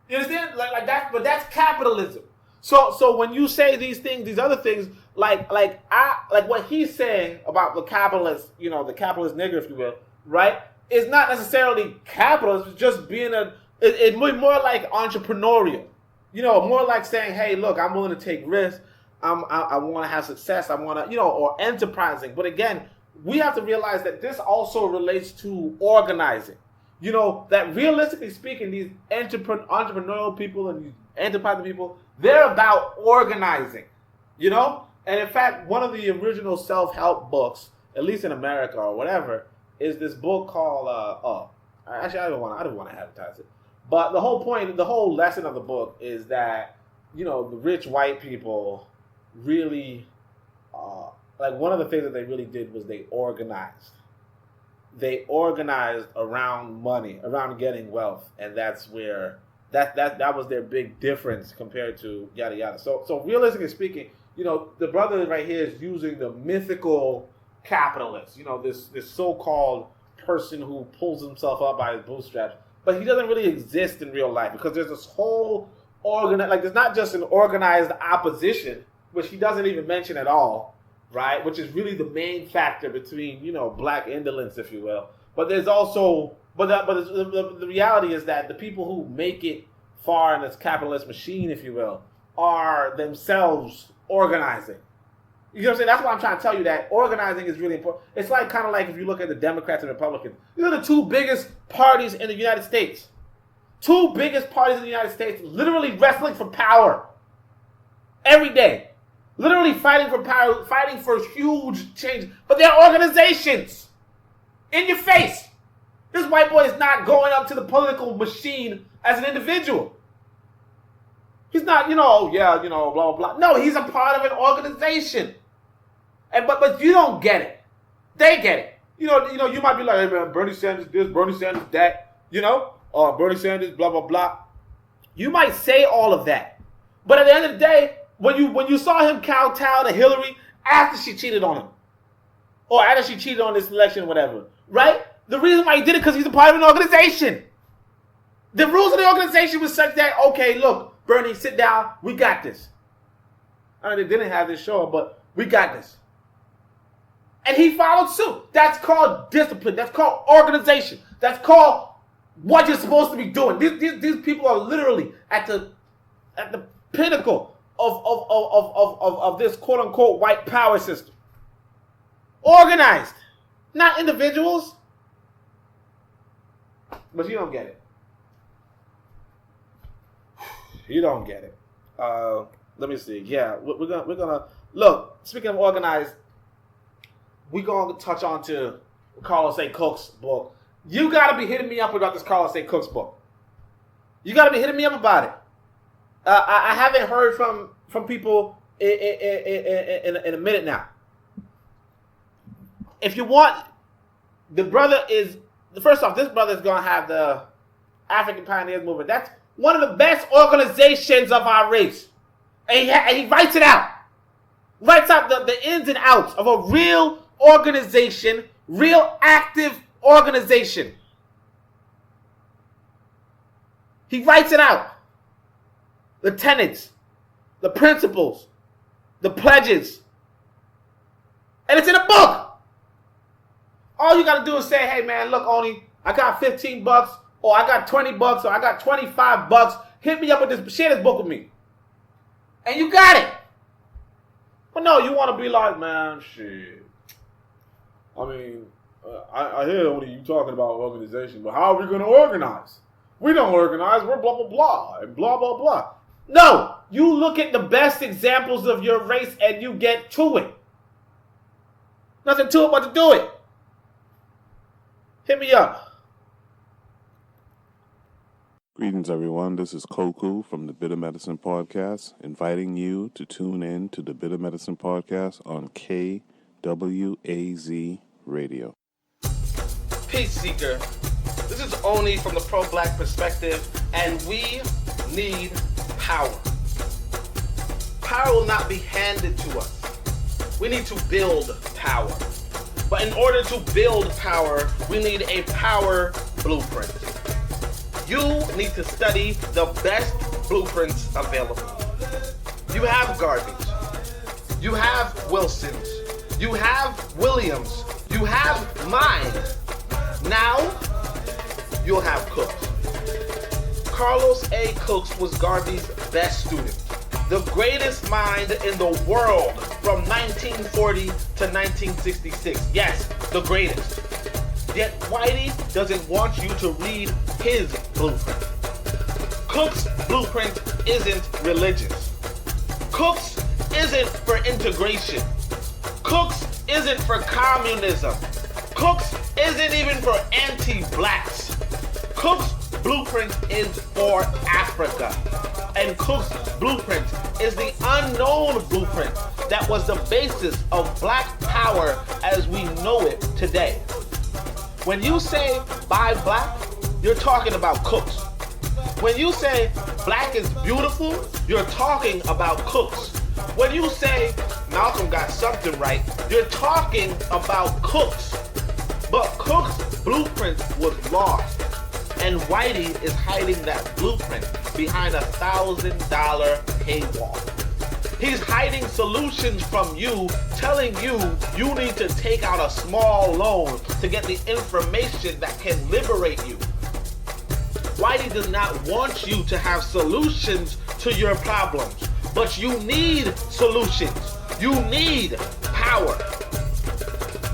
You understand? Like that, but that's capitalism. So when you say these things, these other things, like what he's saying about the capitalist, the capitalist nigger, if you will, right? Is not necessarily capitalist. It's just being it's more like entrepreneurial. More like saying, hey, look, I'm willing to take risks. I want to have success. I want to, or enterprising. But again, we have to realize that this also relates to organizing. That realistically speaking, these entrepreneurial people and these enterprising people, they're about organizing. You know? And in fact, one of the original self-help books, at least in America or whatever, is this book called, actually, I don't want to advertise it. But the whole point, the whole lesson of the book is that, you know, the rich white people really, like one of the things that they really did was they organized. They organized around money, around getting wealth, and that's where that was their big difference compared to yada yada. So realistically speaking, you know, the brother right here is using the mythical capitalist, you know, this so-called person who pulls himself up by his bootstraps, but he doesn't really exist in real life because there's this whole there's not just an organized opposition, which he doesn't even mention at all, right? Which is really the main factor between, you know, black indolence, if you will. But there's also, the reality is that the people who make it far in this capitalist machine, if you will, are themselves organizing. You know what I'm saying? That's why I'm trying to tell you that organizing is really important. It's like kind of like if you look at the Democrats and Republicans. These are the two biggest parties in the United States. Two biggest parties in the United States literally wrestling for power every day. Literally fighting for power, fighting for huge change. But they're organizations. In your face. This white boy is not going up to the political machine as an individual. He's not, you know, yeah, you know, blah, blah, blah. No, he's a part of an organization. And but you don't get it. They get it. You know, you might be like, hey man, Bernie Sanders this, Bernie Sanders that, you know, or Bernie Sanders, blah, blah, blah. You might say all of that. But at the end of the day, when you saw him kowtow to Hillary after she cheated on him, or after she cheated on this election or whatever, right? The reason why he did it because he's a part of an organization. The rules of the organization was such that, okay, look, Bernie, sit down, we got this. I mean, they didn't have this show, but we got this. And he followed suit. That's called discipline. That's called organization. That's called what you're supposed to be doing. These people are literally at the pinnacle of this quote unquote white power system. Organized, not individuals. But you don't get it. You don't get it. Let me see. Yeah, we're gonna look. Speaking of organized, we're gonna touch on to Carlos A. Cook's book. You gotta be hitting me up about this Carlos A. Cook's book. You gotta be hitting me up about it. I haven't heard from people in a minute now. If you want, the brother is, first off, this brother is going to have the African Pioneers Movement. That's one of the best organizations of our race. And he writes it out. Writes out the ins and outs of a real organization, real active organization. He writes it out. The tenets, the principles, the pledges. And it's in a book. All you got to do is say, hey, man, look, Oni, I got $15, or I got $20, or I got $25. Hit me up with this, share this book with me. And you got it. But no, you want to be like, man, shit. I mean, I hear Oni, you talking about organization, but how are we going to organize? We don't organize, we're blah, blah, blah, and blah, blah, blah. No, you look at the best examples of your race and you get to it. Nothing to it but to do it. Hit me up. Greetings, everyone. This is Koku from the Bitter Medicine Podcast, inviting you to tune in to the Bitter Medicine Podcast on KWAZ Radio. Peace Seeker. This is Oni from the Pro-Black Perspective, and we need power. Power will not be handed to us. We need to build power. But in order to build power, we need a power blueprint. You need to study the best blueprints available. You have Garveys. You have Wilsons. You have Williams. You have mine. Now, you'll have Cooks. Carlos A. Cooks was Garvey's best student. The greatest mind in the world from 1940 to 1966. Yes, the greatest. Yet Whitey doesn't want you to read his blueprint. Cook's blueprint isn't religious. Cook's isn't for integration. Cooks isn't for communism. Cooks isn't even for anti-blacks. Cook's blueprint is for Africa. And Cook's blueprint is the unknown blueprint that was the basis of black power as we know it today. When you say buy black, you're talking about Cooks. When you say black is beautiful, you're talking about Cooks. When you say Malcolm got something right, you're talking about Cooks. But Cook's blueprint was lost, and Whitey is hiding that blueprint behind $1,000 paywall. He's hiding solutions from you, telling you you need to take out a small loan to get the information that can liberate you. Whitey does not want you to have solutions to your problems, but you need solutions. You need power.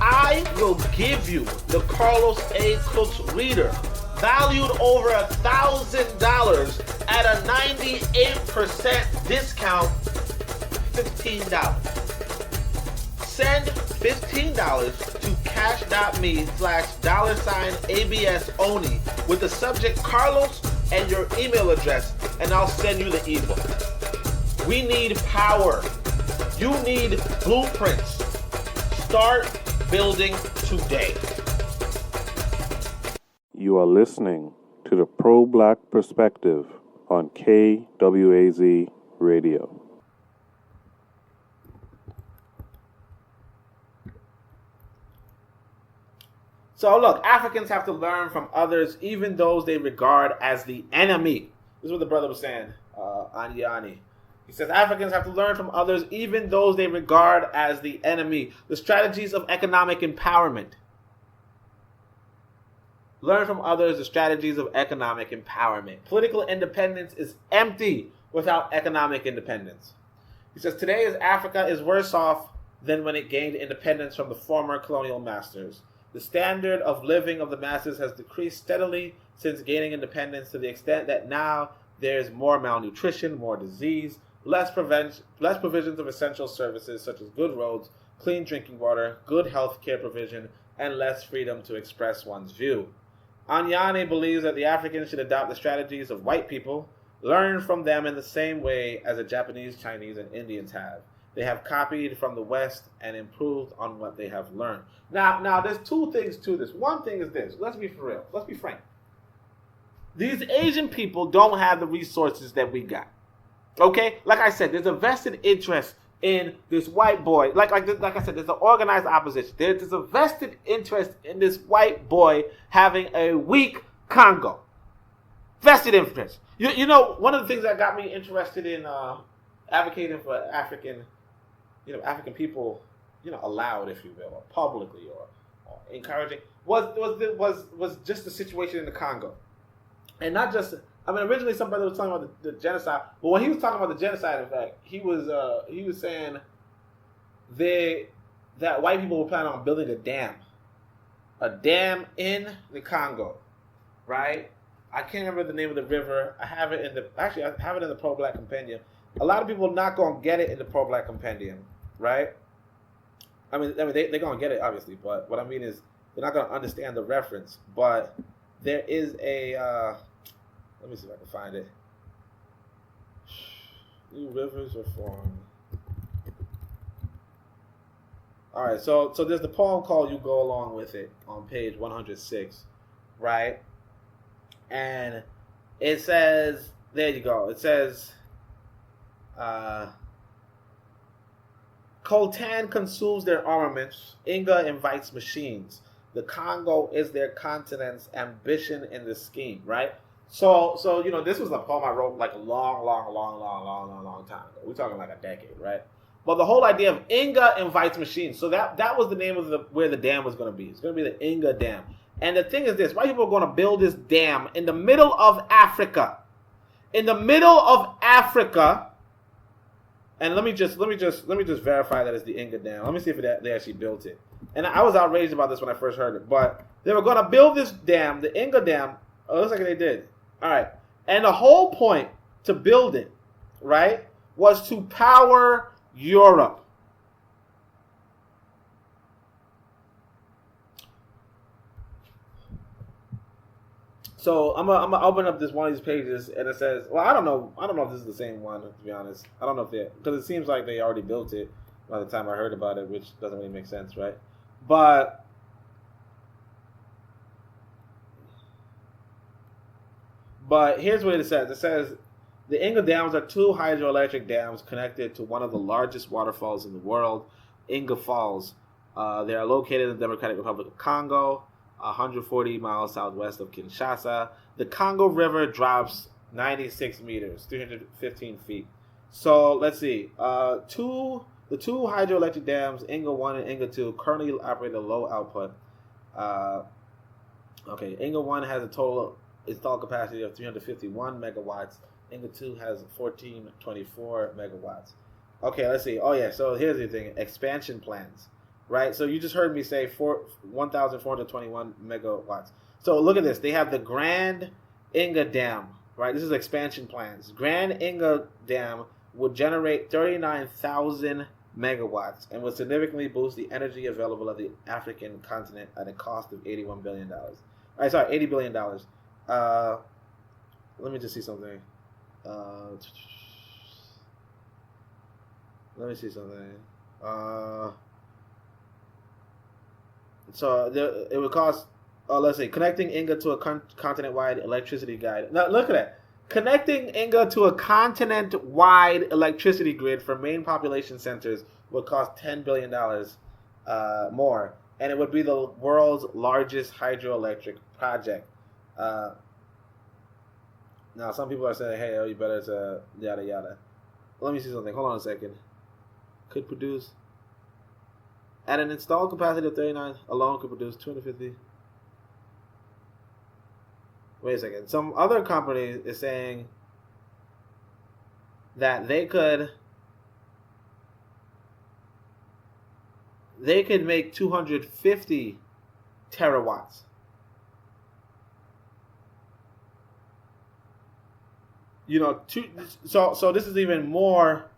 I will give you the Carlos A. Cooks Reader, valued over $1,000 at a 98% discount, $15. Send $15 to cash.me/$ABS-ONI with the subject Carlos and your email address, and I'll send you the ebook. We need power. You need blueprints. Start building today. You are listening to the Pro-Black Perspective on KWAZ Radio. So look, Africans have to learn from others, even those they regard as the enemy. This is what the brother was saying, Anyani. He says Africans have to learn from others, even those they regard as the enemy. The strategies of economic empowerment. Learn from others the strategies of economic empowerment. Political independence is empty without economic independence. He says today Africa is worse off than when it gained independence from the former colonial masters. The standard of living of the masses has decreased steadily since gaining independence, to the extent that now there is more malnutrition, more disease, less provisions of essential services such as good roads, clean drinking water, good health care provision, and less freedom to express one's view. Anyani believes that the Africans should adopt the strategies of white people, learn from them in the same way as the Japanese, Chinese, and Indians have. They have copied from the West and improved on what they have learned. Now, there's two things to this. One thing is this. Let's be for real. Let's be frank. These Asian people don't have the resources that we got. Okay? Like I said, there's a vested interest in this white boy. Like I said, there's an organized opposition. There's a vested interest in this white boy having a weak Congo. Vested interest. You know, one of the things that got me interested in advocating for African people, allowed, if you will, or publicly, or encouraging, was just the situation in the Congo. And not just, originally somebody was talking about the genocide, but when he was talking about the genocide, in fact, he was saying that white people were planning on building a dam in the Congo, right? I can't remember the name of the river. I have it in the Pro-Black Compendium. A lot of people are not going to get it in the Pro-Black Compendium, right? They're going to get it, obviously, but what I mean is they're not going to understand the reference. But there is a, let me see if I can find it. New rivers are formed. All right, so there's the poem called You Go Along With It on page 106, right? And it says, there you go, it says, Khotan consumes their armaments. Inga invites machines. The Congo is their continent's ambition in the scheme, right? So this was a poem I wrote like a long time ago. We're talking like a decade, right? But the whole idea of Inga invites machines. So that was the name of where the dam was going to be. It's going to be the Inga Dam. And the thing is this: white people are going to build this dam in the middle of Africa. In the middle of Africa. And let me just verify that it's the Inga Dam. Let me see if they actually built it. And I was outraged about this when I first heard it. But they were going to build this dam, the Inga Dam. Oh, it looks like they did. All right. And the whole point to build it, right, was to power Europe. So I'm gonna open up this one of these pages, and it says, well, I don't know if this is the same one, to be honest. I don't know if because it seems like they already built it by the time I heard about it, which doesn't really make sense, right? But here's what it says. It says the Inga Dams are two hydroelectric dams connected to one of the largest waterfalls in the world, Inga Falls. They are located in the Democratic Republic of Congo, 140 miles southwest of Kinshasa. The Congo River drops 96 meters, 315 feet. So let's see. The two hydroelectric dams, Inga 1 and Inga 2, currently operate at low output. Okay, Inga 1 has a total installed capacity of 351 megawatts. Inga 2 has 1424 megawatts. Okay, let's see. Oh yeah, so here's the thing. Expansion plans. Right, so you just heard me say 1,421 megawatts. So look at this. They have the Grand Inga Dam, right? This is expansion plans. Grand Inga Dam would generate 39,000 megawatts and would significantly boost the energy available of the African continent at a cost of $81 billion. $80 billion. Let me just see something. So it would cost, let's see, connecting Inga to a continent-wide electricity grid. Now, look at that. Connecting Inga to a continent-wide electricity grid for main population centers would cost $10 billion more. And it would be the world's largest hydroelectric project. Now, some people are saying, hey, you better to yada, yada. Let me see something. Hold on a second. Could produce... At an installed capacity of 39 alone could produce 250. Wait a second. Some other company is saying that they could make 250 terawatts. So this is even more.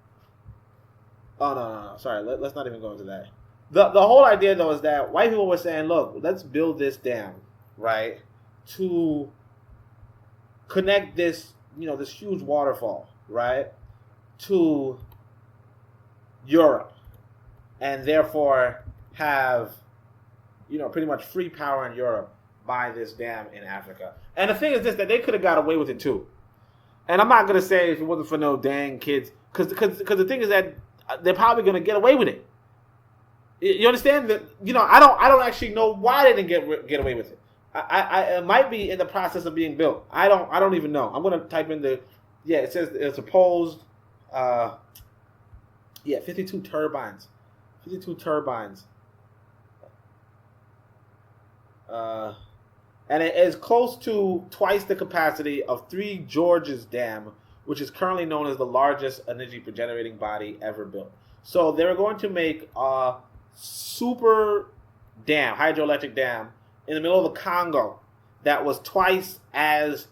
Oh no. Sorry, let's not even go into that. The whole idea, though, is that white people were saying, look, let's build this dam, right, to connect this, this huge waterfall, right, to Europe, and therefore have, pretty mumuch free power in Europe by this dam in Africa. And the thing is this, that they could have got away with it, too. And I'm not going to say if it wasn't for no dang kids, because the thing is that they're probably going to get away with it. You understand that? I don't actually know why they didn't get away with it. It might be in the process of being built. I don't even know. I'm gonna type in it says it's proposed. 52 turbines. 52 turbines. And it is close to twice the capacity of Three Georges Dam, which is currently known as the largest energy generating body ever built. So they're going to make a super dam, hydroelectric dam, in the middle of the Congo that was twice as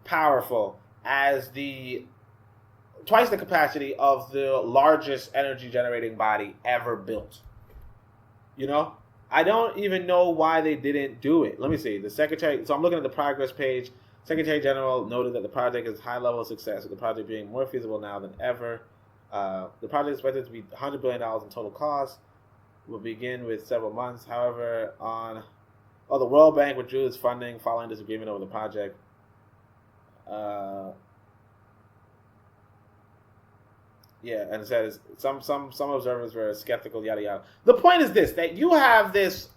powerful as twice the capacity of the largest energy generating body ever built. I don't even know why they didn't do it. Let me see. The secretary. So I'm looking at the progress page. Secretary General noted that the project is high level of success, with the project being more feasible now than ever. The project is expected to be $100 billion in total cost. Will begin with several months. However, the World Bank withdrew its funding following disagreement over the project. And it says some observers were skeptical. Yada yada. The point is this: that you have this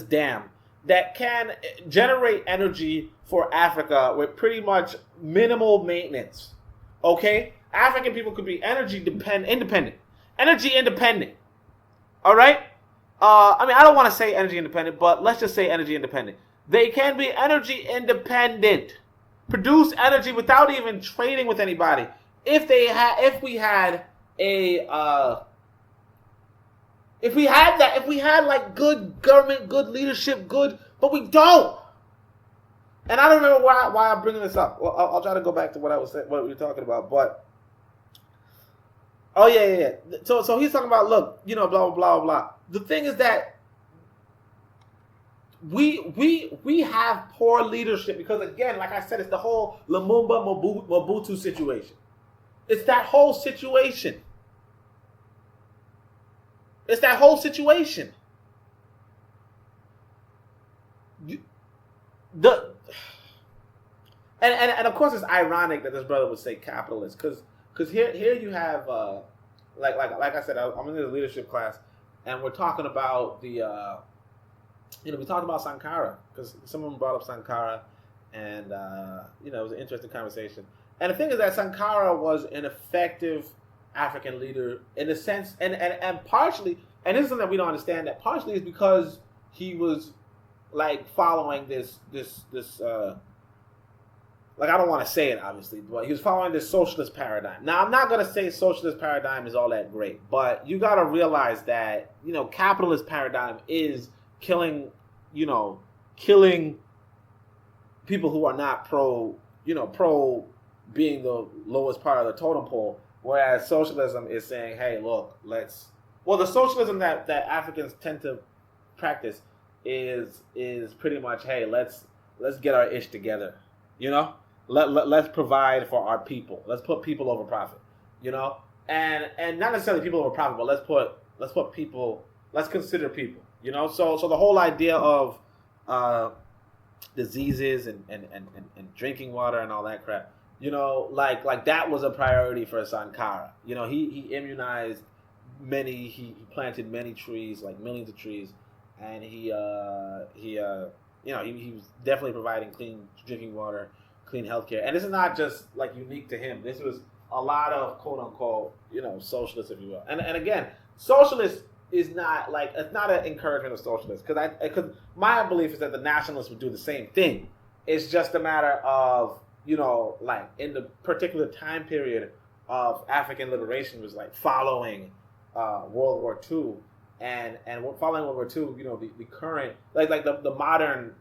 dam that can generate energy for Africa with pretty much minimal maintenance. Okay, African people could be energy independent. All right? I don't want to say energy independent, but let's just say energy independent. They can be energy independent. Produce energy without even trading with anybody. If we had like good government, good leadership, but we don't. And I don't remember why I'm bringing this up. Well, I'll try to go back to what we were talking about, but Oh yeah. So he's talking about, look, you know, blah blah blah blah. The thing is that we have poor leadership because, again, like I said, it's the whole Lumumba Mobutu situation. It's that whole situation. It's that whole situation. And of course it's ironic that this brother would say capitalist because here you have like I said, I'm in the leadership class and we're talking about the we talked about Sankara because someone brought up Sankara and it was an interesting conversation. And the thing is that Sankara was an effective African leader in a sense, and partially, and this is something that we don't understand, that partially is because he was like following this like, I don't want to say it obviously, but he was following this socialist paradigm. Now, I'm not going to say socialist paradigm is all that great, but you got to realize that, capitalist paradigm is killing people who are not pro being the lowest part of the totem pole, whereas socialism is saying, hey, look, the socialism that Africans tend to practice is pretty much, hey, let's get our ish together, let's provide for our people, let's put people over profit, and not necessarily people over profit, but let's consider people, so the whole idea of diseases and drinking water and all that crap, like that was a priority for Sankara. He immunized many, he planted many trees, like millions of trees, and he was definitely providing clean drinking water, clean healthcare. And this is not just like unique to him. This was a lot of quote unquote, socialists, if you will. And again, socialist is not like, it's not an encouragement of socialists, because my belief is that the nationalists would do the same thing. It's just a matter of, like in the particular time period of African liberation was like following World War II, and following World War II, the current like the modern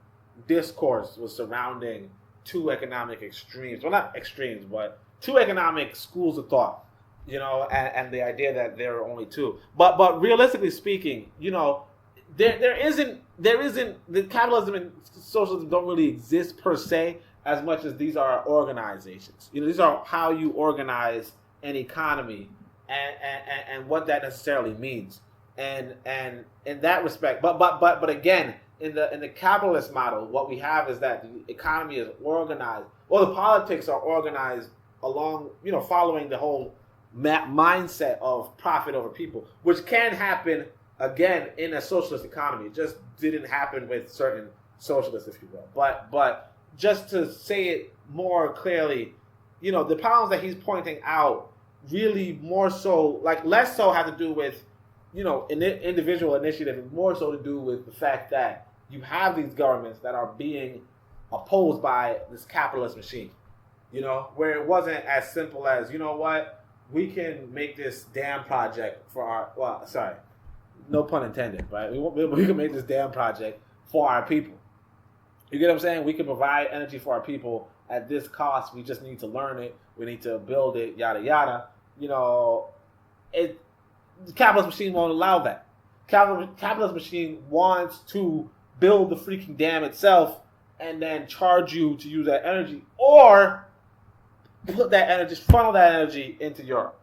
discourse was surrounding two economic extremes. Well, not extremes, but two economic schools of thought. And the idea that there are only two. But realistically speaking, there isn't the capitalism and socialism don't really exist per se, as much as these are organizations. These are how you organize an economy and what that necessarily means. And in that respect, but again, in the capitalist model, what we have is that the economy is organized, or the politics are organized along, following the whole mindset of profit over people, which can happen again in a socialist economy. It just didn't happen with certain socialists, if you will. But just to say it more clearly, the problems that he's pointing out really more so, like less so, have to do with individual initiative, and more so to do with the fact that you have these governments that are being opposed by this capitalist machine. Where it wasn't as simple as, we can make this dam project for our, no pun intended, right? We can make this dam project for our people. You get what I'm saying? We can provide energy for our people at this cost. We just need to learn it. We need to build it, yada, yada. The capitalist machine won't allow that. Capitalist machine wants to build the freaking dam itself and then charge you to use that energy, or put that energy, funnel that energy into Europe.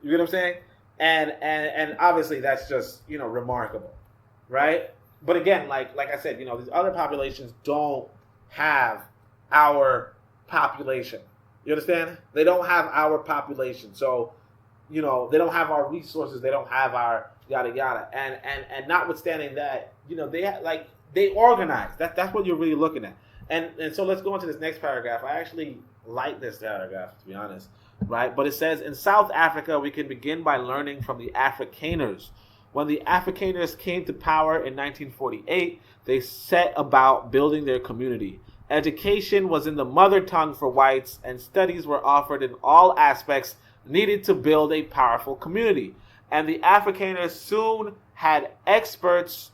You get what I'm saying? And obviously that's just, remarkable, right? But again, like I said, these other populations don't have our population. You understand? They don't have our population. So, they don't have our resources. They don't have our yada yada. And notwithstanding that, they organize. That's what you're really looking at. And so let's go into this next paragraph. I actually like this paragraph, to be honest, right? But it says, in South Africa, we can begin by learning from the Afrikaners. When the Afrikaners came to power in 1948, they set about building their community. Education was in the mother tongue for whites, and studies were offered in all aspects needed to build a powerful community. And the Afrikaners soon had experts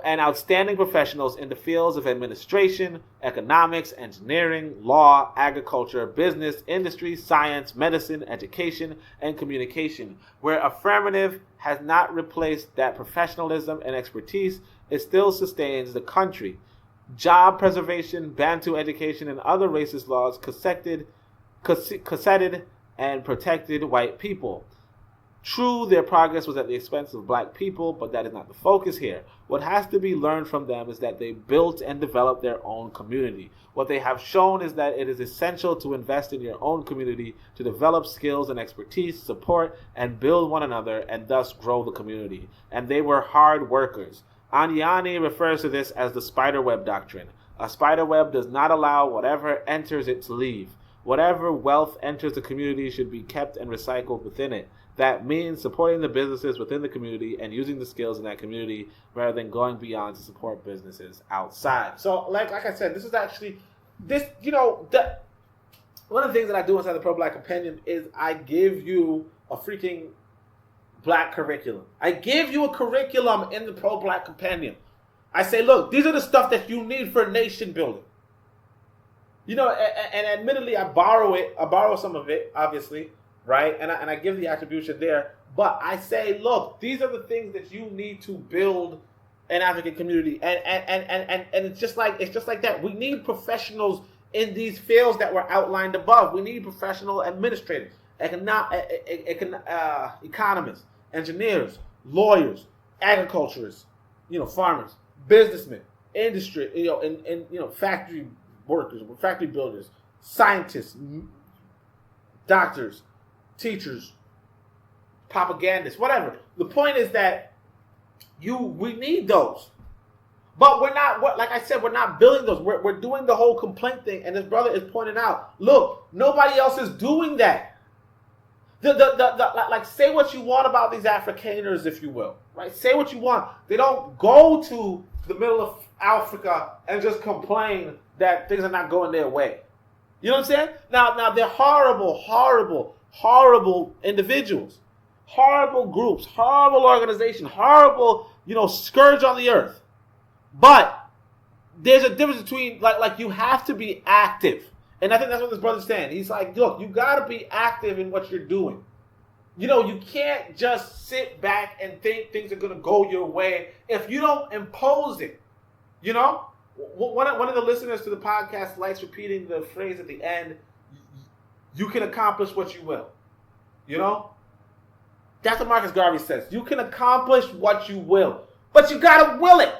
and outstanding professionals in the fields of administration, economics, engineering, law, agriculture, business, industry, science, medicine, education, and communication. Where affirmative has not replaced that professionalism and expertise, it still sustains the country. Job preservation, Bantu education, and other racist laws cassetted and protected white people. True, their progress was at the expense of black people, but that is not the focus here. What has to be learned from them is that they built and developed their own community. What they have shown is that it is essential to invest in your own community to develop skills and expertise, support, and build one another, and thus grow the community. And they were hard workers. Anyani refers to this as the spiderweb doctrine. A spiderweb does not allow whatever enters it to leave. Whatever wealth enters the community should be kept and recycled within it. That means supporting the businesses within the community and using the skills in that community rather than going beyond to support businesses outside. So, like I said, this is actually, one of the things that I do inside the Pro-Black Compendium is I give you a freaking black curriculum. I give you a curriculum in the Pro-Black Compendium. I say, look, these are the stuff that you need for nation building. And admittedly, I borrow some of it, obviously, right? And I give the attribution there. But I say, look, these are the things that you need to build an African community. And it's just like that. We need professionals in these fields that were outlined above. We need professional administrators, economists, engineers, lawyers, agriculturists, farmers, businessmen, industry, and factory workers, factory builders, scientists, doctors, teachers, propagandists, whatever. The point is that we need those. But we're not, like I said, we're not building those. We're doing the whole complaint thing. And his brother is pointing out, look, nobody else is doing that. Like, say what you want about these Afrikaners, if you will. Right? Say what you want. They don't go to the middle of Africa and just complain that things are not going their way. You know what I'm saying? Now they're horrible, horrible, horrible individuals, horrible groups, horrible organizations, horrible, scourge on the earth. But there's a difference between, like you have to be active. And I think that's what this brother's saying. He's like, look, you got to be active in what you're doing. You can't just sit back and think things are going to go your way if you don't impose it. One of the listeners to the podcast likes repeating the phrase at the end, you can accomplish what you will. That's what Marcus Garvey says. You can accomplish what you will. But you got to will it.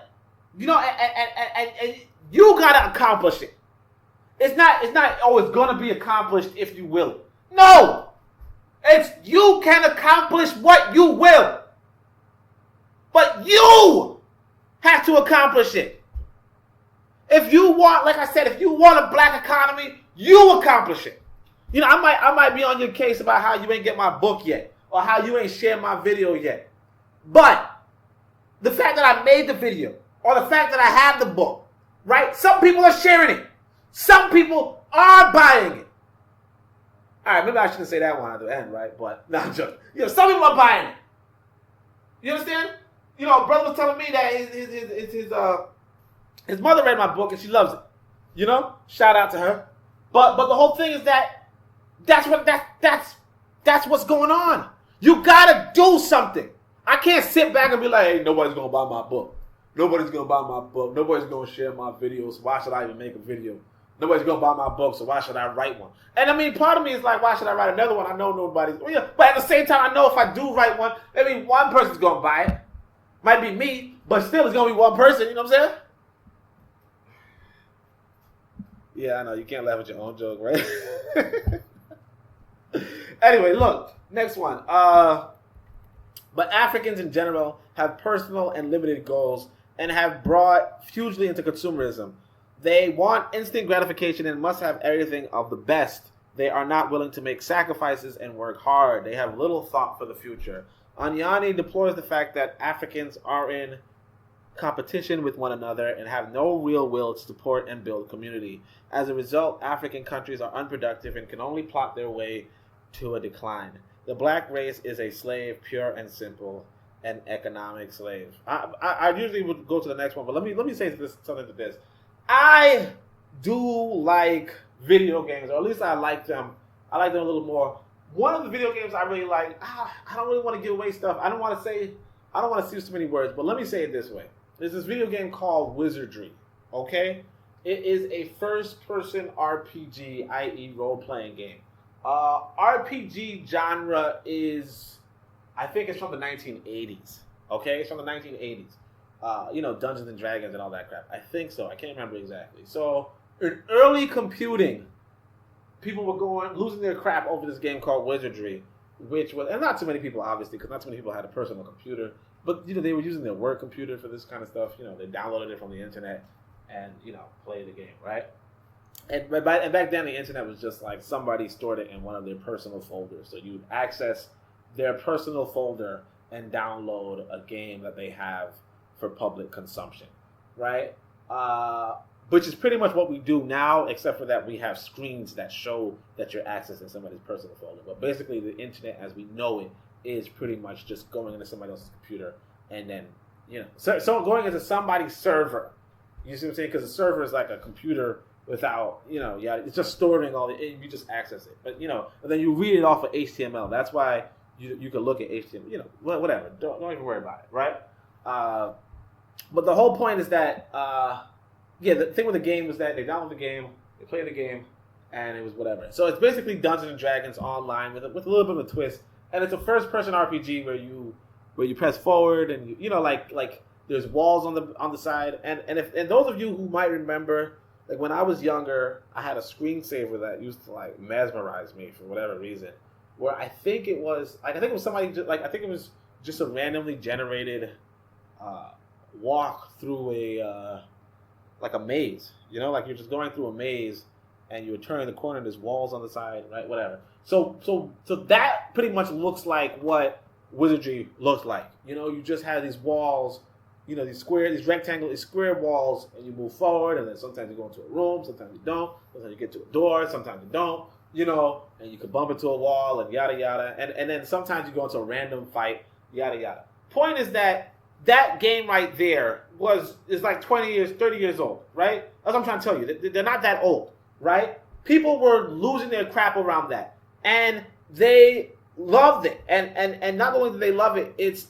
And you got to accomplish it. It's not, it's going to be accomplished if you will it. No! It's you can accomplish what you will. But you have to accomplish it. If you want, like I said, if you want a black economy, you accomplish it. I might be on your case about how you ain't get my book yet, or how you ain't shared my video yet. But the fact that I made the video, or the fact that I have the book, right? Some people are sharing it. Some people are buying it. All right, maybe I shouldn't say that one at the end, right? But, no, I'm joking. Some people are buying it. You understand? Brother was telling me that his mother read my book and she loves it. Shout out to her. But the whole thing is that that's what's going on. You gotta do something. I can't sit back and be like, hey, nobody's gonna buy my book. Nobody's gonna buy my book. Nobody's gonna share my videos. Why should I even make a video? Nobody's gonna buy my book, so why should I write one? And part of me is like, why should I write another one? I know nobody's. But at the same time, I know if I do write one, maybe one person's gonna buy it. Might be me, but still, it's gonna be one person. You know what I'm saying? Yeah, I know. You can't laugh at your own joke, right? Anyway, look. Next one. But Africans in general have personal and limited goals and have brought hugely into consumerism. They want instant gratification and must have everything of the best. They are not willing to make sacrifices and work hard. They have little thought for the future. Anyani deplores the fact that Africans are in competition with one another and have no real will to support and build community. As a result, African countries are unproductive and can only plot their way to a decline. The black race is a slave, pure and simple, an economic slave. I usually would go to the next one, but let me say something to this. I do like video games, or at least I like them. I like them a little more. One of the video games I really like, I don't really want to give away stuff. I don't want to use too many words, but let me say it this way. There's this video game called Wizardry, okay? It is a first-person RPG, i.e. role-playing game. RPG genre is, I think it's from the 1980s, okay? It's from the 1980s. Dungeons and Dragons and all that crap. I think so. I can't remember exactly. So, in early computing, people were losing their crap over this game called Wizardry, which was, and not too many people, obviously, because not too many people had a personal computer, but, they were using their work computer for this kind of stuff. They downloaded it from the internet and, played the game, right? And back then, the internet was just like somebody stored it in one of their personal folders. So you would access their personal folder and download a game that they have for public consumption, right? Which is pretty much what we do now, except for that we have screens that show that you're accessing somebody's personal folder. But basically, the internet as we know it is pretty much just going into somebody else's computer and then, so going into somebody's server. You see what I'm saying? Because a server is like a computer without, it's just storing all you just access it. But, and then you read it off of HTML. That's why you can look at HTML, whatever. Don't even worry about it, right? But the whole point is that, the thing with the game was that they downloaded the game, they played the game, and it was whatever. So it's basically Dungeons and Dragons online with a little bit of a twist, and it's a first-person RPG where you press forward and like there's walls on the side, and those of you who might remember, like when I was younger, I had a screensaver that used to like mesmerize me for whatever reason. Where I think it was somebody I think it was just a randomly generated walk through a maze. Like you're just going through a maze and you're turning the corner and there's walls on the side, right? Whatever. So that pretty much looks like what Wizardry looks like. You just have these walls, these square walls, and you move forward, and then sometimes you go into a room, sometimes you don't, sometimes you get to a door, sometimes you don't, and you can bump into a wall and yada yada, and then sometimes you go into a random fight, yada yada. Point is that game right there is like 20 years, 30 years old, right? That's what I'm trying to tell you. They're not that old, right? People were losing their crap around that, and they loved it, and not only did they love it, it's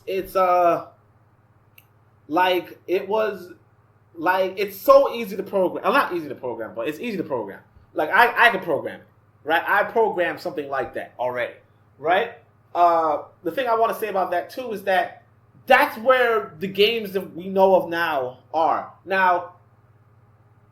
so easy to program. Well, not easy to program, but it's easy to program. Like I can program it, right? I programmed something like that already, right? The thing I want to say about that too is that that's where the games that we know of now are. Now,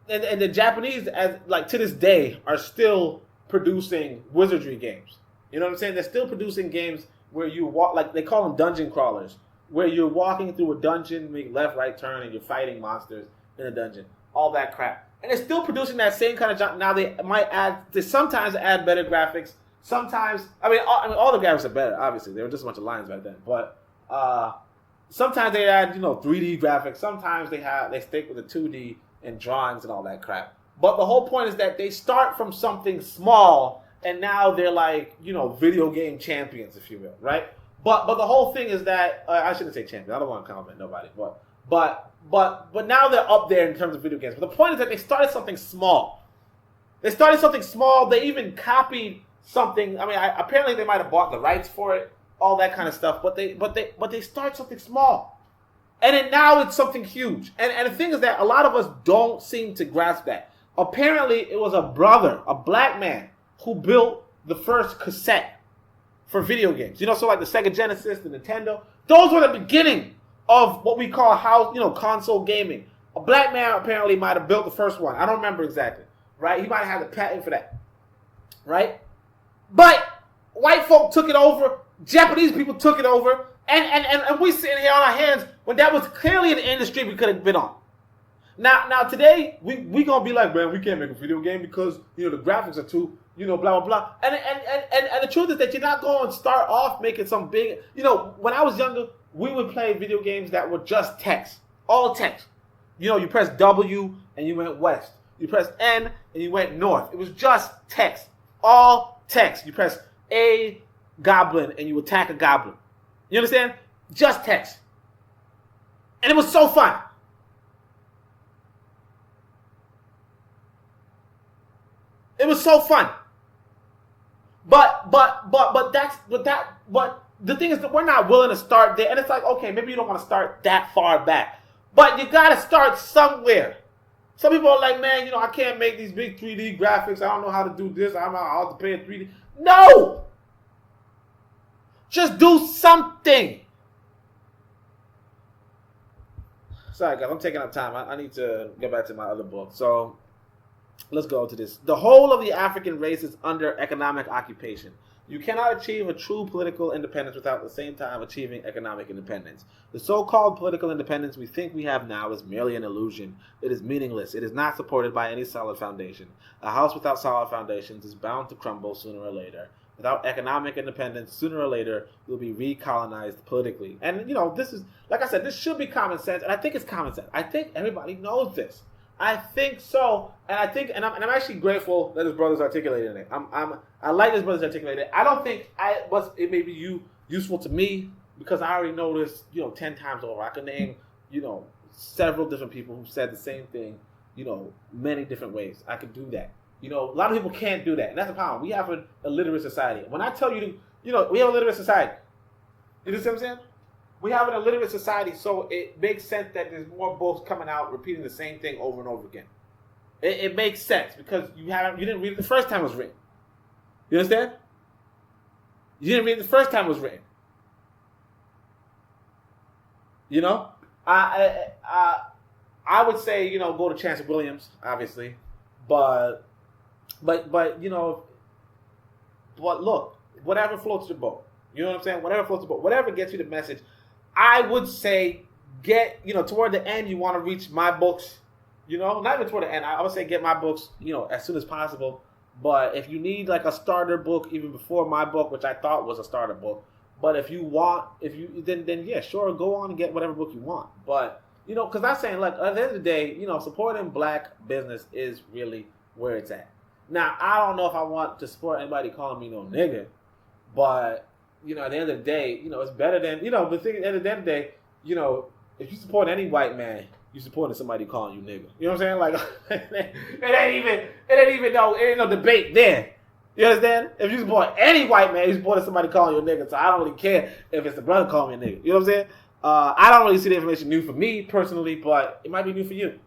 and the Japanese, as like to this day, are still producing wizardry games. You know what I'm saying? They're still producing games where you walk, like they call them dungeon crawlers, where you're walking through a dungeon, make left, right turn, and you're fighting monsters in a dungeon. All that crap. And they're still producing that same kind of junk. Now they sometimes add better graphics. Sometimes, all the graphics are better, obviously. They were just a bunch of lines back then. But sometimes they add, 3D graphics. Sometimes they stick with the 2D and drawings and all that crap. But the whole point is that they start from something small, and now they're like, video game champions, if you will, right? But the whole thing is that I shouldn't say champion. I don't want to compliment nobody, but now they're up there in terms of video games. But the point is that they started something small. They even copied something. Apparently they might have bought the rights for it, all that kind of stuff. But they started something small, and then now it's something huge. And the thing is that a lot of us don't seem to grasp that. Apparently, it was a black man, who built the first cassette for video games. So like the Sega Genesis, the Nintendo, those were the beginning of what we call console gaming. A black man apparently might have built the first one. I don't remember exactly, right? He might have had the patent for that, right? But white folk took it over. Japanese people took it over. And we sitting here on our hands when that was clearly an industry we could have been on. Now today, we going to be like, man, we can't make a video game because, the graphics are too, blah, blah, blah. And the truth is that you're not going to start off making some big, when I was younger, we would play video games that were just text. All text. You press W and you went west. You press N and you went north. It was just text. All text. You press A, goblin, and you attack a goblin. You understand? Just text. And it was so fun. It was so fun. But the thing is that we're not willing to start there. And it's like, okay, maybe you don't want to start that far back. But you got to start somewhere. Some people are like, man, I can't make these big 3D graphics. I don't know how to do this. I don't know how to pay a 3D. No! Just do something. Sorry, guys, I'm taking up time. I need to get back to my other book. So let's go to this. The whole of the African race is under economic occupation. You cannot achieve a true political independence without at the same time achieving economic independence. The so-called political independence we think we have now is merely an illusion. It is meaningless. It is not supported by any solid foundation. A house without solid foundations is bound to crumble sooner or later. Without economic independence, sooner or later, we'll be recolonized politically. And, this is, like I said, this should be common sense. And I think it's common sense. I think everybody knows this. I think so, and I'm actually grateful that his brother's articulating it. I like his brother's articulating it. I don't think it may be useful to me because I already know this, 10 times over. I can name, several different people who said the same thing, many different ways. I could do that. A lot of people can't do that, and that's the problem. We have an illiterate society. When I tell you, we have an illiterate society. You know what I'm saying? We have an illiterate society, so it makes sense that there's more books coming out repeating the same thing over and over again. It makes sense because you didn't read it the first time it was written. You understand? You didn't read it the first time it was written. I would say go to Chancellor Williams, obviously, but look, whatever floats your boat. You know what I'm saying? Whatever floats your boat, whatever gets you the message. I would say toward the end, you want to reach my books, not even toward the end. I would say get my books, as soon as possible. But if you need like a starter book, even before my book, which I thought was a starter book, but if you want, then yeah, sure, go on and get whatever book you want. But, because I'm saying, like, at the end of the day, supporting black business is really where it's at. Now, I don't know if I want to support anybody calling me no nigga, but, at the end of the day, it's better than, but at the end of the day, if you support any white man, you supporting somebody calling you nigga. You know what I'm saying? Like, it ain't no debate there. You understand? If you support any white man, you supporting somebody calling you a nigga. So I don't really care if it's the brother calling me a nigga. You know what I'm saying? I don't really see the information new for me personally, but it might be new for you.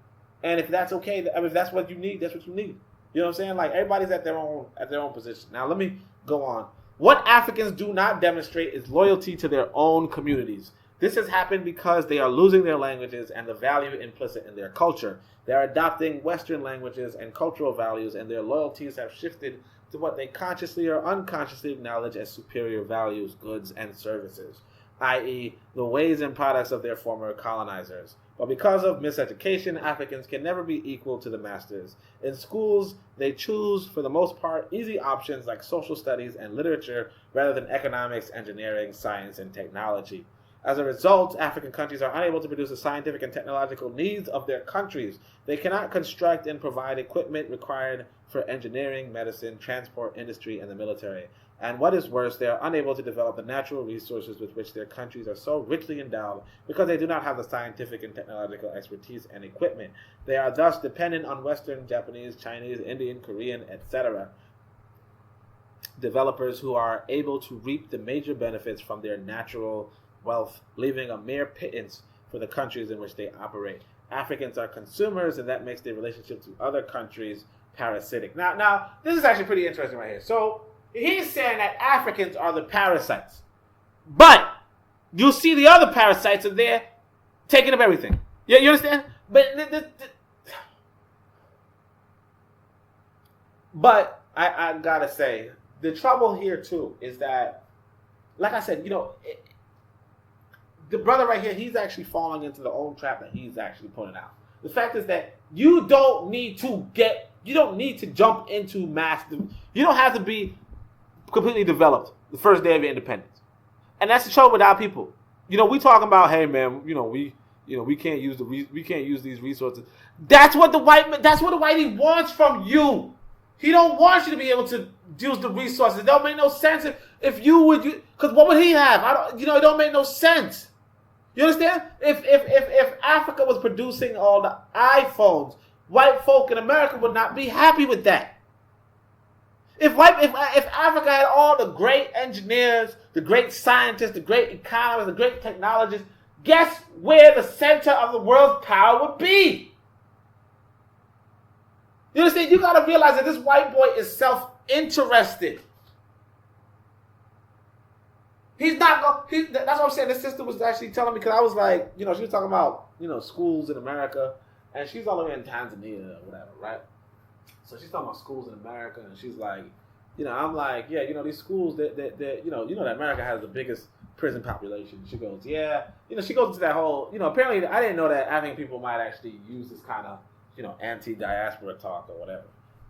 And if that's okay, if that's what you need, that's what you need. You know what I'm saying? Like, everybody's at their own position. Now, let me go on. What Africans do not demonstrate is loyalty to their own communities. This has happened because they are losing their languages and the value implicit in their culture. They are adopting Western languages and cultural values, and their loyalties have shifted to what they consciously or unconsciously acknowledge as superior values, goods, and services, i.e., the ways and products of their former colonizers. But because of miseducation, Africans can never be equal to the masters. In schools, they choose, for the most part, easy options like social studies and literature rather than economics, engineering, science, and technology. As a result, African countries are unable to produce the scientific and technological needs of their countries. They cannot construct and provide equipment required for engineering, medicine, transport, industry, and the military. And what is worse, they are unable to develop the natural resources with which their countries are so richly endowed because they do not have the scientific and technological expertise and equipment. They are thus dependent on Western, Japanese, Chinese, Indian, Korean, etc. developers who are able to reap the major benefits from their natural wealth, leaving a mere pittance for the countries in which they operate. Africans are consumers, and that makes their relationship to other countries parasitic. Now, this is actually pretty interesting right here. So, he's saying that Africans are the parasites. But you'll see the other parasites are there taking up everything. You understand? But I gotta say, the trouble here too is that, like I said, the brother right here, he's actually falling into the own trap that he's actually putting out. The fact is that you don't need to jump into mass. You don't have to be completely developed the first day of your independence. And that's the trouble with our people. We talking about, hey man, we can't use these resources. That's what the whitey wants from you. He don't want you to be able to use the resources. It don't make no sense if you would, because what would he have? It don't make no sense. You understand? If Africa was producing all the iPhones, white folk in America would not be happy with that. If Africa had all the great engineers, the great scientists, the great economists, the great technologists, guess where the center of the world's power would be? You understand? You got to realize that this white boy is self-interested. He's not going. That's what I'm saying. This sister was actually telling me, because I was like, she was talking about, schools in America, and she's all the way in Tanzania or whatever, right? So she's talking about schools in America, and she's like, I'm like, yeah, these schools that that America has the biggest prison population. She goes, yeah, she goes into that whole, apparently I didn't know that African people might actually use this kind of, anti-diaspora talk or whatever,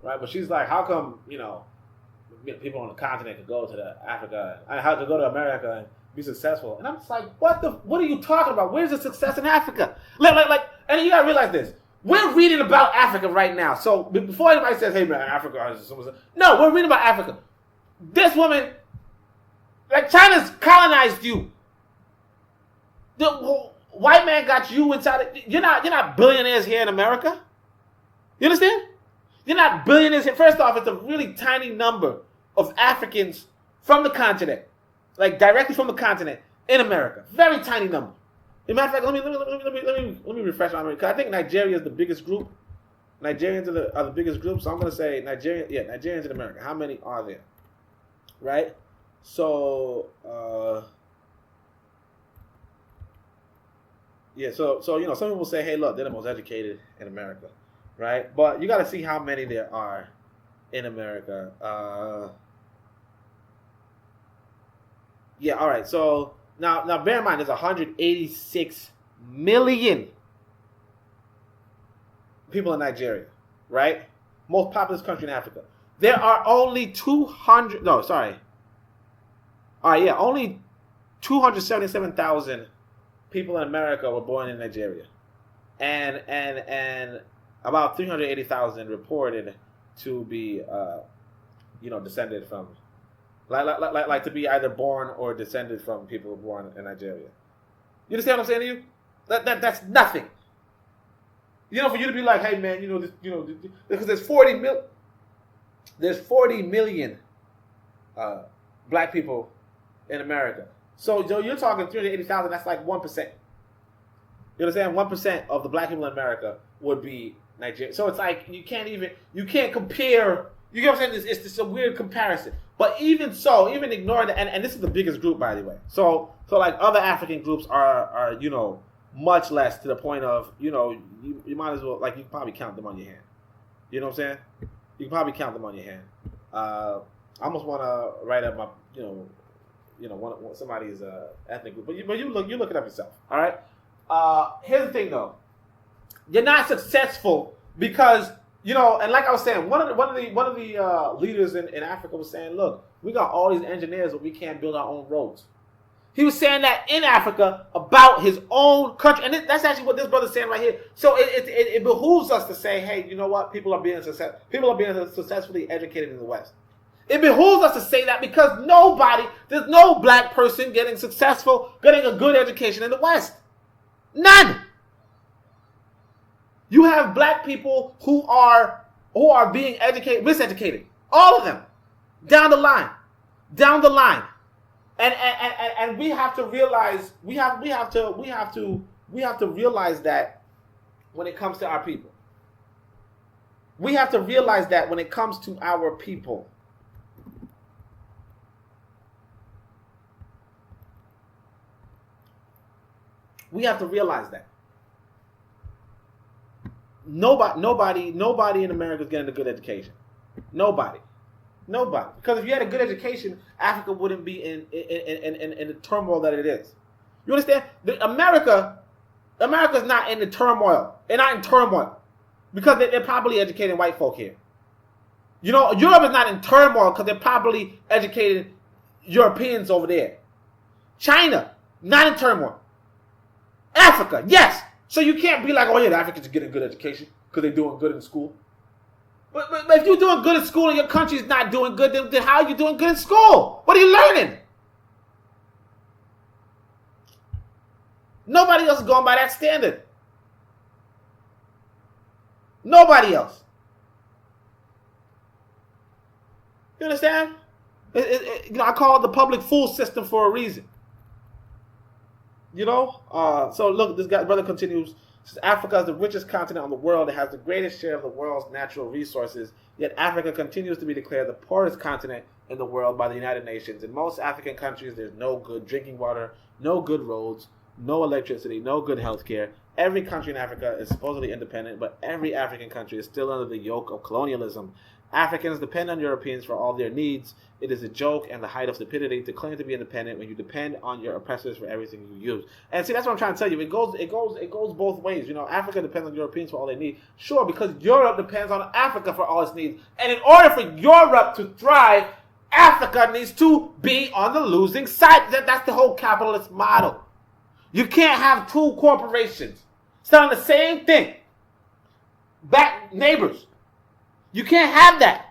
right? But she's like, how come, people on the continent could go to Africa, and how to go to America and be successful? And I'm just like, what are you talking about? Where's the success in Africa? Like, and you gotta realize this. We're reading about Africa right now. So before anybody says, hey man, Africa has so much. No, we're reading about Africa. This woman, like, China's colonized you. The white man got you inside it. You're not billionaires here in America. You understand? You're not billionaires here. First off, it's a really tiny number of Africans from the continent, like directly from the continent in America. Very tiny number. As a matter of fact, let me refresh my memory, because I think Nigeria is the biggest group. Nigerians are the biggest group, so I'm going to say Nigerians in America. How many are there? Right? So, so some people say, hey, look, they're the most educated in America, right? But you got to see how many there are in America. All right, so now bear in mind, there's 186 million people in Nigeria, right? Most populous country in Africa. There are only only 277,000 people in America were born in Nigeria, and about 380,000 reported to be descended from, like to be either born or descended from people born in Nigeria. You understand what I'm saying to you? That's nothing. For you to be like, hey man, because there's 40 million black people in America. So you're talking 380,000. That's like 1%. You understand? 1% of the black people in America would be Nigerian. So it's like you can't compare. You get what I'm saying? It's just a weird comparison. But even so, even ignoring that, and this is the biggest group, by the way. So like other African groups are much less, to the point of you might as well, like, you can probably count them on your hand. You know what I'm saying? You can probably count them on your hand. I almost want to write up my somebody's ethnic group, but you look it up yourself. All right. Here's the thing though, you're not successful because and like I was saying, one of the leaders in Africa was saying, look, we got all these engineers, but we can't build our own roads. He was saying that in Africa about his own country, and that's actually what this brother's saying right here. So it behooves us to say, hey, you know what? People are being successfully educated in the West. It behooves us to say that because there's no black person getting a good education in the West. None. You have black people who are being miseducated. All of them. Down the line. And we have to realize we have to realize that when it comes to our people. We have to realize that when it comes to our people. We have to realize that. Nobody in America is getting a good education. Nobody. Because if you had a good education, Africa wouldn't be in the turmoil that it is. You understand? America's not in the turmoil. They're not in turmoil because they're properly educating white folk here. Europe is not in turmoil because they're properly educated Europeans over there. China, not in turmoil. Africa, yes. So you can't be like, oh yeah, the Africans are getting good education because they're doing good in school. But if you're doing good in school and your country's not doing good, then how are you doing good in school? What are you learning? Nobody else is going by that standard. Nobody else. You understand? I call it the public fool system for a reason. So look, this brother continues. Says, Africa is the richest continent on the world. It has the greatest share of the world's natural resources. Yet Africa continues to be declared the poorest continent in the world by the United Nations. In most African countries, there's no good drinking water, no good roads, no electricity, no good health care. Every country in Africa is supposedly independent, but every African country is still under the yoke of colonialism. Africans depend on Europeans for all their needs. It is a joke and the height of stupidity to claim to be independent when you depend on your oppressors for everything you use. And see, that's what I'm trying to tell you. It goes both ways. Africa depends on Europeans for all they need. Sure, because Europe depends on Africa for all its needs. And in order for Europe to thrive, Africa needs to be on the losing side. That's the whole capitalist model. You can't have two corporations selling the same thing. Back neighbors. You can't have that.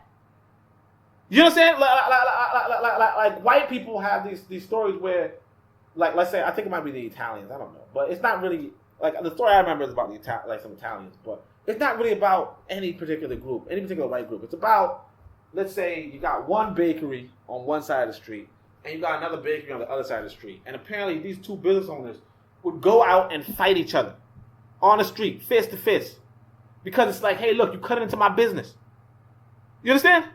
You know what I'm saying? Like white people have these stories where, like, let's say, I think it might be the Italians. I don't know, but it's not really like the story I remember is about some Italians, but it's not really about any particular group, any particular white group. It's about, let's say, you got one bakery on one side of the street, and you got another bakery on the other side of the street, and apparently these two business owners would go out and fight each other on the street, fist to fist, because it's like, hey, look, you cut into my business. You understand?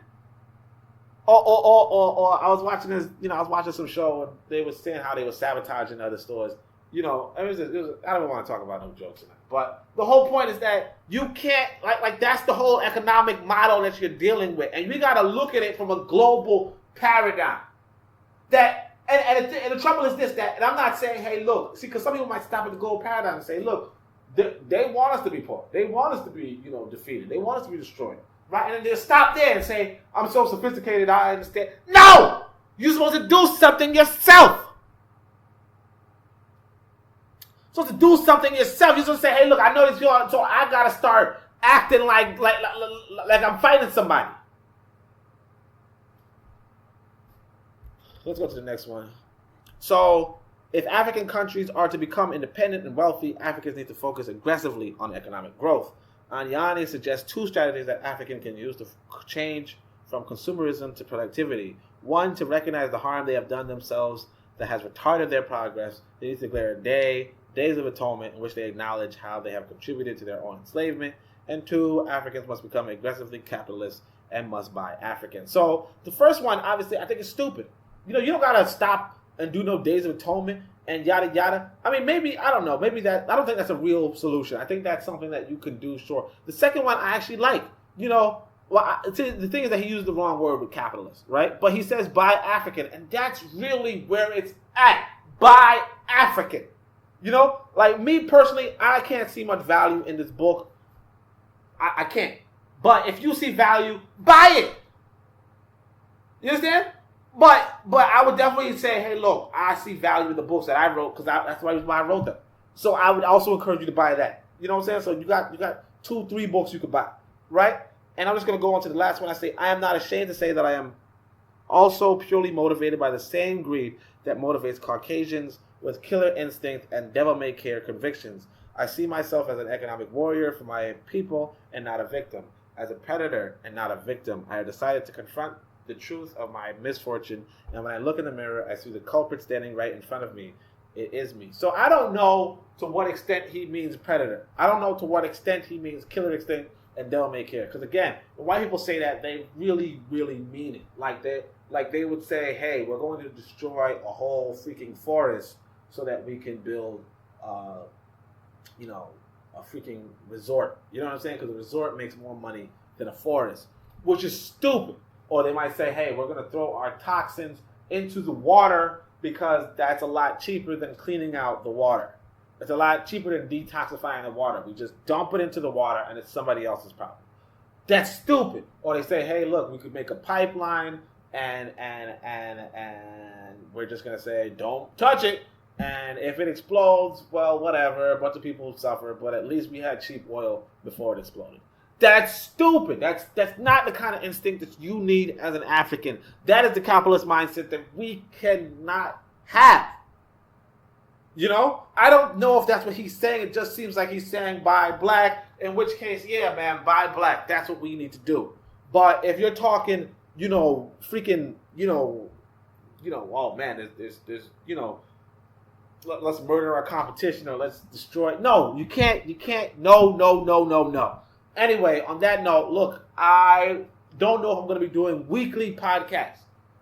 Or I was watching this, I was watching some show and they were saying how they were sabotaging other stores. I don't want to talk about no jokes tonight. But the whole point is that you can't, like that's the whole economic model that you're dealing with. And we got to look at it from a global paradigm. And the trouble is this, and I'm not saying, hey, look, see, because some people might stop at the global paradigm and say, look, they want us to be poor. They want us to be, defeated. They want us to be destroyed. Right? And then they'll stop there and say, I'm so sophisticated, I understand. No! You're supposed to do something yourself. You're supposed to do something yourself. You're supposed to say, hey, look, I know this, so I got to start acting like I'm fighting somebody. Let's go to the next one. So, if African countries are to become independent and wealthy, Africans need to focus aggressively on economic growth. Anyani suggests two strategies that Africans can use to change from consumerism to productivity. One, to recognize the harm they have done themselves that has retarded their progress. They need to declare days of atonement, in which they acknowledge how they have contributed to their own enslavement. And two, Africans must become aggressively capitalist and must buy African. So the first one, obviously, I think is stupid. You don't got to stop and do no days of atonement and yada yada. I mean, maybe, I don't know, I don't think that's a real solution. I think that's something that you can do, sure. The second one I actually like. The thing is that he used the wrong word with capitalist, right? But he says buy African, and that's really where it's at. Buy African. Like me personally, I can't see much value in this book. I can't. But if you see value, buy it. You understand? But I would definitely say, hey, look, I see value in the books that I wrote because that's why I wrote them. So I would also encourage you to buy that. You know what I'm saying? So you got 2-3 books you could buy, right? And I'm just going to go on to the last one. I say, I am not ashamed to say that I am also purely motivated by the same greed that motivates Caucasians with killer instinct and devil-may-care convictions. I see myself as an economic warrior for my people and not a victim. As a predator and not a victim, I have decided to confront the truth of my misfortune, and when I look in the mirror, I see the culprit standing right in front of me. It is me. So I don't know to what extent he means predator. I don't know to what extent he means killer instinct and devil-may-care. Because again, when white people say that, they really, really mean it. Like they would say, hey, we're going to destroy a whole freaking forest so that we can build, a freaking resort. You know what I'm saying? Because a resort makes more money than a forest, which is stupid. Or they might say, hey, we're going to throw our toxins into the water because that's a lot cheaper than cleaning out the water. It's a lot cheaper than detoxifying the water. We just dump it into the water and it's somebody else's problem. That's stupid. Or they say, hey, look, we could make a pipeline and we're just going to say, don't touch it. And if it explodes, well, whatever. A bunch of people suffer, but at least we had cheap oil before it exploded. That's stupid. That's not the kind of instinct that you need as an African. That is the capitalist mindset that we cannot have. You know, I don't know if that's what he's saying. It just seems like he's saying buy black, in which case, yeah, man, buy black. That's what we need to do. But if you're talking, you know, freaking, you know, oh man, there's let's murder our competition or let's destroy. No, you can't. No. Anyway, on that note, look, I don't know if I'm going to be doing weekly podcasts.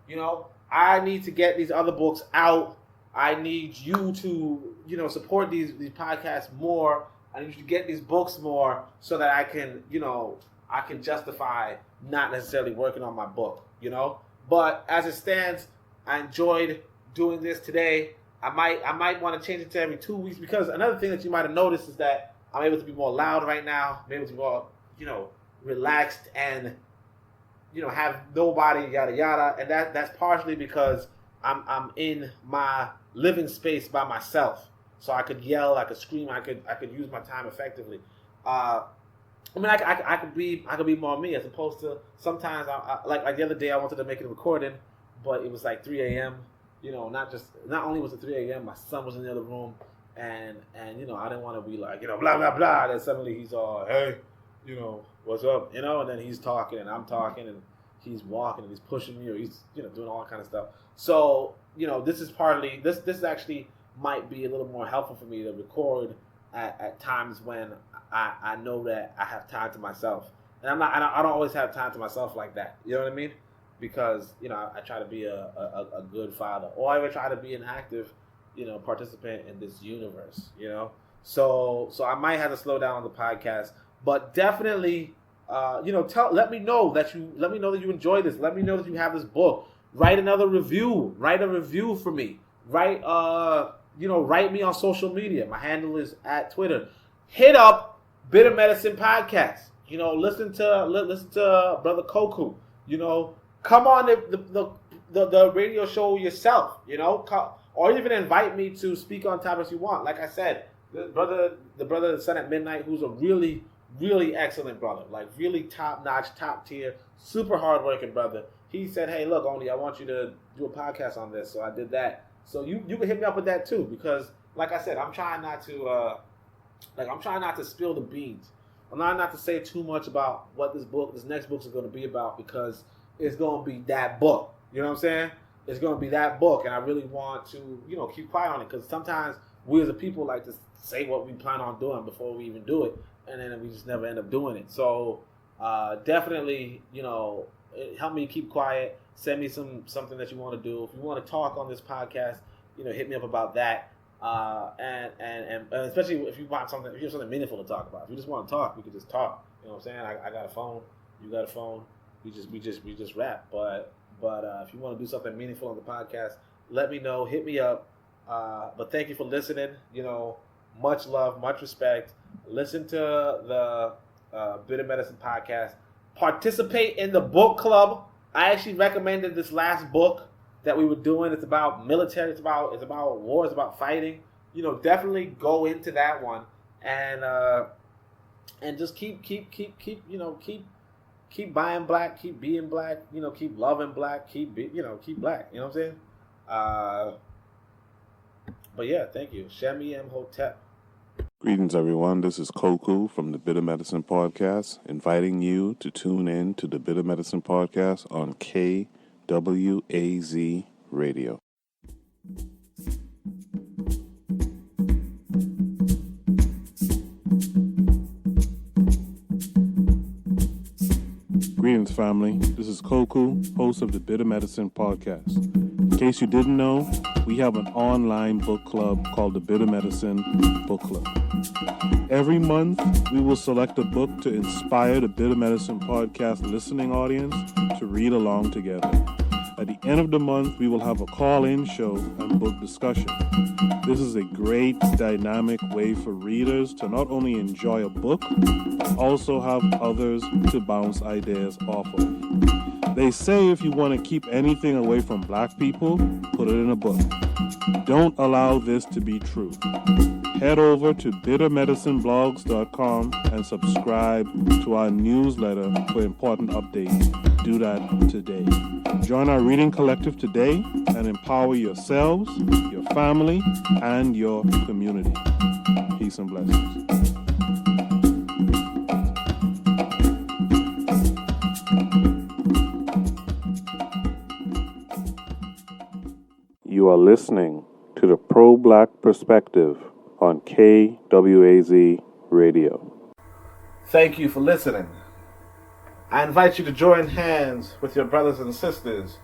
You know, I need to get these other books out. I need you to, you know, support these podcasts more. I need you to get these books more so that I can, you know, I can justify not necessarily working on my book, you know. But as it stands, I enjoyed doing this today. I might want to change it to every 2 weeks, because another thing that you might have noticed is that I'm able to be more loud right now. I'm able to be more, you know, relaxed and, you know, have nobody yada yada, and that's partially because I'm in my living space by myself, so I could yell, I could scream, I could use my time effectively. I mean, I could be more me, as opposed to sometimes I like the other day I wanted to make a recording, but it was like 3 a.m. You know, not only was it 3 a.m., my son was in the other room, and you know, I didn't want to be like, you know, blah blah blah. Then suddenly he's all, hey, you know, what's up, you know, and then he's talking and I'm talking and he's walking and he's pushing me or he's, you know, doing all kind of stuff. So, you know, this is actually might be a little more helpful for me to record at times when I know that I have time to myself, and I don't always have time to myself like that. You know what I mean? Because, you know, I try to be a good father, or I try to be an active, you know, participant in this universe. You know, so I might have to slow down on the podcast, but definitely, you know, let me know that you enjoy this. Let me know that you have this book. Write another review. Write a review for me. Write me on social media. My handle is at Twitter. Hit up Bitter Medicine Podcast. You know, listen to Brother Koku. You know, come on the radio show yourself. You know, or even invite me to speak on topics you want. Like I said, the brother Son at Midnight, who's a really, really excellent brother, like really top notch, top tier, super hardworking brother. He said, hey, look, Oni, I want you to do a podcast on this. So I did that. So you can hit me up with that too, because like I said, I'm trying not to spill the beans. I'm not to say too much about what this next book is going to be about, because it's going to be that book. You know what I'm saying? It's going to be that book, and I really want to, you know, keep quiet on it, because sometimes we as a people like to say what we plan on doing before we even do it, and then we just never end up doing it. So definitely, you know, help me keep quiet. Send me something that you want to do. If you want to talk on this podcast, you know, hit me up about that. And especially if you want something, if you have something meaningful to talk about. If you just want to talk, we could just talk. You know what I'm saying? I got a phone. You got a phone. We just rap. But if you want to do something meaningful on the podcast, let me know. Hit me up. But thank you for listening. You know, much love, much respect. Listen to the Bitter Medicine Podcast. Participate in the book club. I actually recommended this last book that we were doing. It's about military. It's about war. It's about fighting. You know, definitely go into that one and just keep buying black, keep being black. You know, keep loving black, keep black. You know what I'm saying? But yeah, thank you, Shemi M. Hotep. Greetings, everyone. This is Koku from the Bitter Medicine Podcast, inviting you to tune in to the Bitter Medicine Podcast on KWAZ Radio. Greetings, family. This is Koku, host of the Bitter Medicine Podcast. In case you didn't know, we have an online book club called the Bitter Medicine Book Club. Every month, we will select a book to inspire the Bitter Medicine Podcast listening audience to read along together. At the end of the month, we will have a call-in show and book discussion. This is a great, dynamic way for readers to not only enjoy a book, but also have others to bounce ideas off of. They say if you want to keep anything away from black people, put it in a book. Don't allow this to be true. Head over to bittermedicineblogs.com and subscribe to our newsletter for important updates. Do that today. Join our reading collective today and empower yourselves, your family, and your community. Peace and blessings. You are listening to the Pro-Black Perspective on KWAZ Radio. Thank you for listening. I invite you to join hands with your brothers and sisters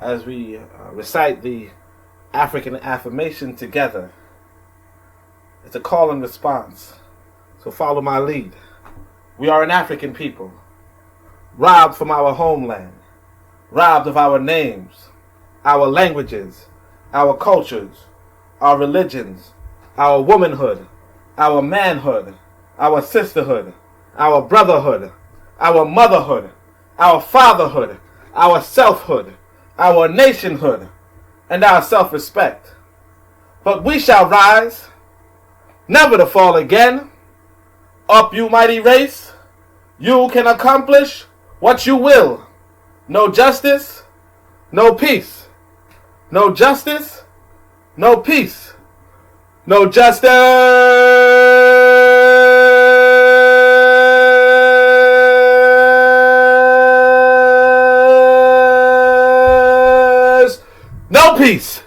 as we recite the African affirmation together. It's a call and response, so follow my lead. We are an African people, robbed from our homeland, robbed of our names, our languages, our cultures, our religions, our womanhood, our manhood, our sisterhood, our brotherhood, our motherhood, our fatherhood, our selfhood, our nationhood, and our self-respect. But we shall rise, never to fall again. Up, you mighty race, you can accomplish what you will. No justice, no peace. No justice, no peace. No justice, no peace.